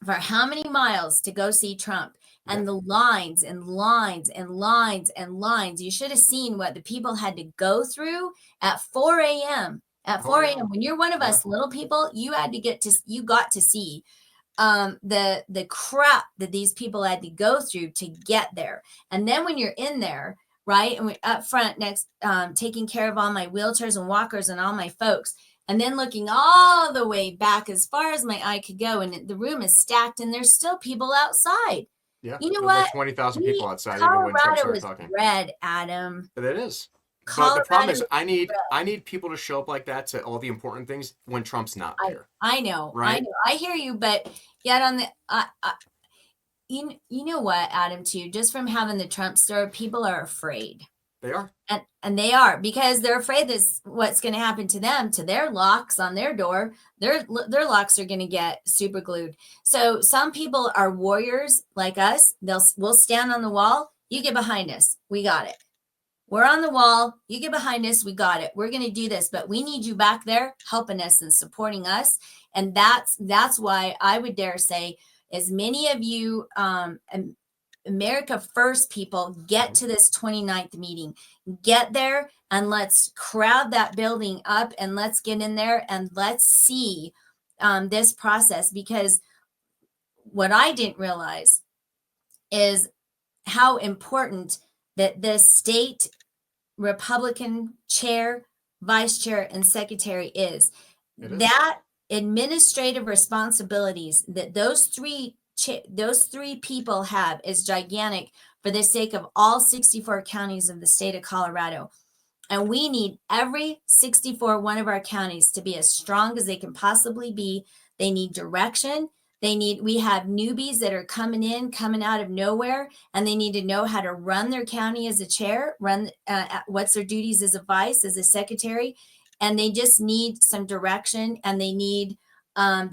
Speaker 2: for how many miles to go see Trump, and
Speaker 1: Yeah.
Speaker 2: the lines and lines and lines and lines. You should have seen what the people had to go through at 4 a.m. At
Speaker 1: Oh,
Speaker 2: 4
Speaker 1: I know.
Speaker 2: a.m. When you're one of
Speaker 1: Yeah.
Speaker 2: us little people, you got to see the crap that these people had to go through to get there. And then when you're in there, right, and we up front next, taking care of all my wheelchairs and walkers and all my folks, and then looking all the way back as far as my eye could go, and the room is stacked and there's still people outside.
Speaker 1: Yeah.
Speaker 2: You know
Speaker 1: There's like
Speaker 2: what?
Speaker 1: 20,000 people outside, even when Trump
Speaker 2: Colorado
Speaker 1: started
Speaker 2: is
Speaker 1: talking.
Speaker 2: red, Adam.
Speaker 1: It is. But the problem
Speaker 2: Colorado
Speaker 1: is,
Speaker 2: is
Speaker 1: I
Speaker 2: red.
Speaker 1: need people to show up like that to all the important things when Trump's not there,
Speaker 2: I know,
Speaker 1: right?
Speaker 2: I hear you, but yet on the you know what, Adam, too, just from having the Trump store, people are afraid.
Speaker 1: They are.
Speaker 2: And they are, because they're afraid that's what's going to happen to them, to their locks on their door. Their locks are going to get super glued. So some people are warriors like us. We'll stand on the wall. You get behind us. We got it. We're on the wall. You get behind us. We got it. We're going to do this, but we need you back there helping us and supporting us. And that's why I would dare say, as many of you America First people, get to this 29th meeting. Get there and let's crowd that building up, and let's get in there and let's see this process. Because what I didn't realize is how important that the state Republican chair, vice chair, and secretary is.
Speaker 1: It is.
Speaker 2: That administrative responsibilities that those three people have is gigantic for the sake of all 64 counties of the state of Colorado. And we need every 64 one of our counties to be as strong as they can possibly be. They need direction. We have newbies that are coming out of nowhere, and they need to know how to run their county as a chair, what's their duties as a vice, as a secretary. And they just need some direction, and they need a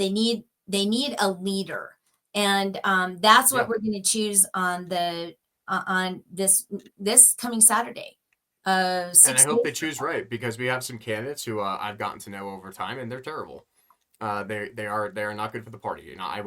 Speaker 2: leader. And that's what we're going to choose on this coming Saturday.
Speaker 1: And I hope they choose right, because we have some candidates who I've gotten to know over time, and they're terrible. They are not good for the party. You know, I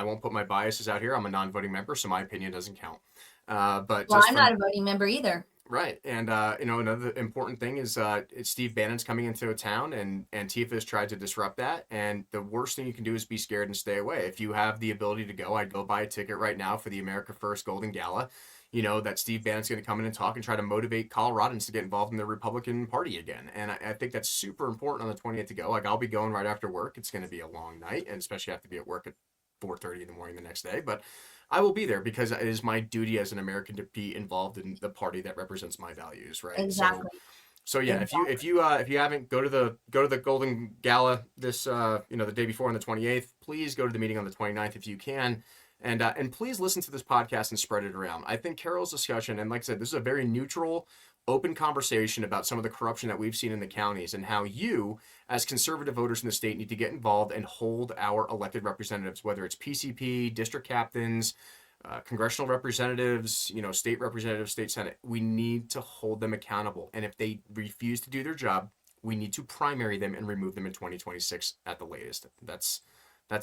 Speaker 1: won't put my biases out here. I'm a non-voting member, so my opinion doesn't count. But
Speaker 2: well, I'm not a voting member either.
Speaker 1: Right, and you know, another important thing is Steve Bannon's coming into a town, and Antifa has tried to disrupt that. And the worst thing you can do is be scared and stay away. If you have the ability to go, I'd go buy a ticket right now for the America First Golden Gala. You know that Steve Bannon's going to come in and talk and try to motivate Coloradans to get involved in the Republican Party again. And I think that's super important on the 20th to go. Like, I'll be going right after work. It's going to be a long night, and especially have to be at work at 4:30 in the morning the next day. But I will be there because it is my duty as an American to be involved in the party that represents my values, right?
Speaker 2: Exactly.
Speaker 1: So yeah, exactly. If you haven't, go to the Golden Gala this the day before on the 28th. Please go to the meeting on the 29th if you can. And please listen to this podcast and spread it around. I think Carol's discussion, and like I said, this is a very neutral, open conversation about some of the corruption that we've seen in the counties, and how you, as conservative voters in the state, need to get involved and hold our elected representatives, whether it's PCP, district captains, congressional representatives, state representatives, state senate. We need to hold them accountable. And if they refuse to do their job, we need to primary them and remove them in 2026 at the latest. That's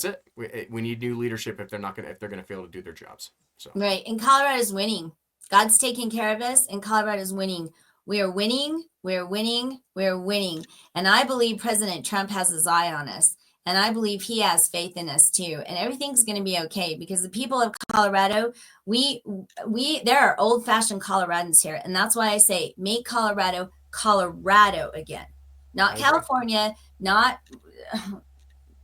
Speaker 1: it. We need new leadership if they're going to fail to do their jobs. So
Speaker 2: right, and Colorado's winning. God's taking care of us, and Colorado's winning. We are winning. We're winning. We're winning. And I believe President Trump has his eye on us, and I believe he has faith in us too. And everything's going to be okay, because the people of Colorado, there are old-fashioned Coloradans here, and that's why I say make Colorado again, not California, not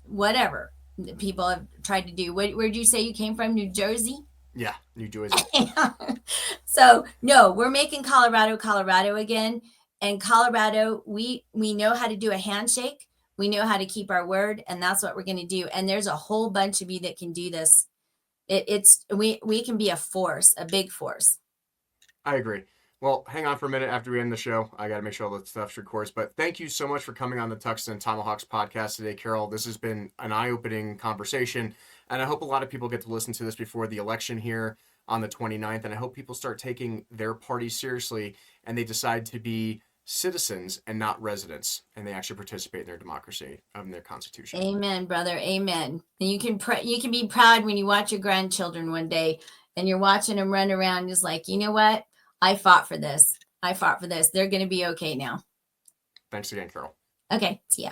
Speaker 2: whatever people have tried to do. Where did you say you came from? New Jersey?
Speaker 1: Yeah, New Jersey.
Speaker 2: So no, we're making Colorado again. And Colorado, we know how to do a handshake. We know how to keep our word, and that's what we're going to do. And there's a whole bunch of you that can do this. We can be a force, a big force.
Speaker 1: I agree. Well, hang on for a minute after we end the show. I got to make sure all the stuff records. But thank you so much for coming on the Tuxton and Tomahawks podcast today, Carol. This has been an eye-opening conversation, and I hope a lot of people get to listen to this before the election here on the 29th, and I hope people start taking their party seriously and they decide to be citizens and not residents, and they actually participate in their democracy, in their constitution.
Speaker 2: Amen, brother. Amen. And you can be proud when you watch your grandchildren one day and you're watching them run around just like, you know what? I fought for this. I fought for this. They're going to be okay now.
Speaker 1: Thanks again, Carol.
Speaker 2: Okay. See ya.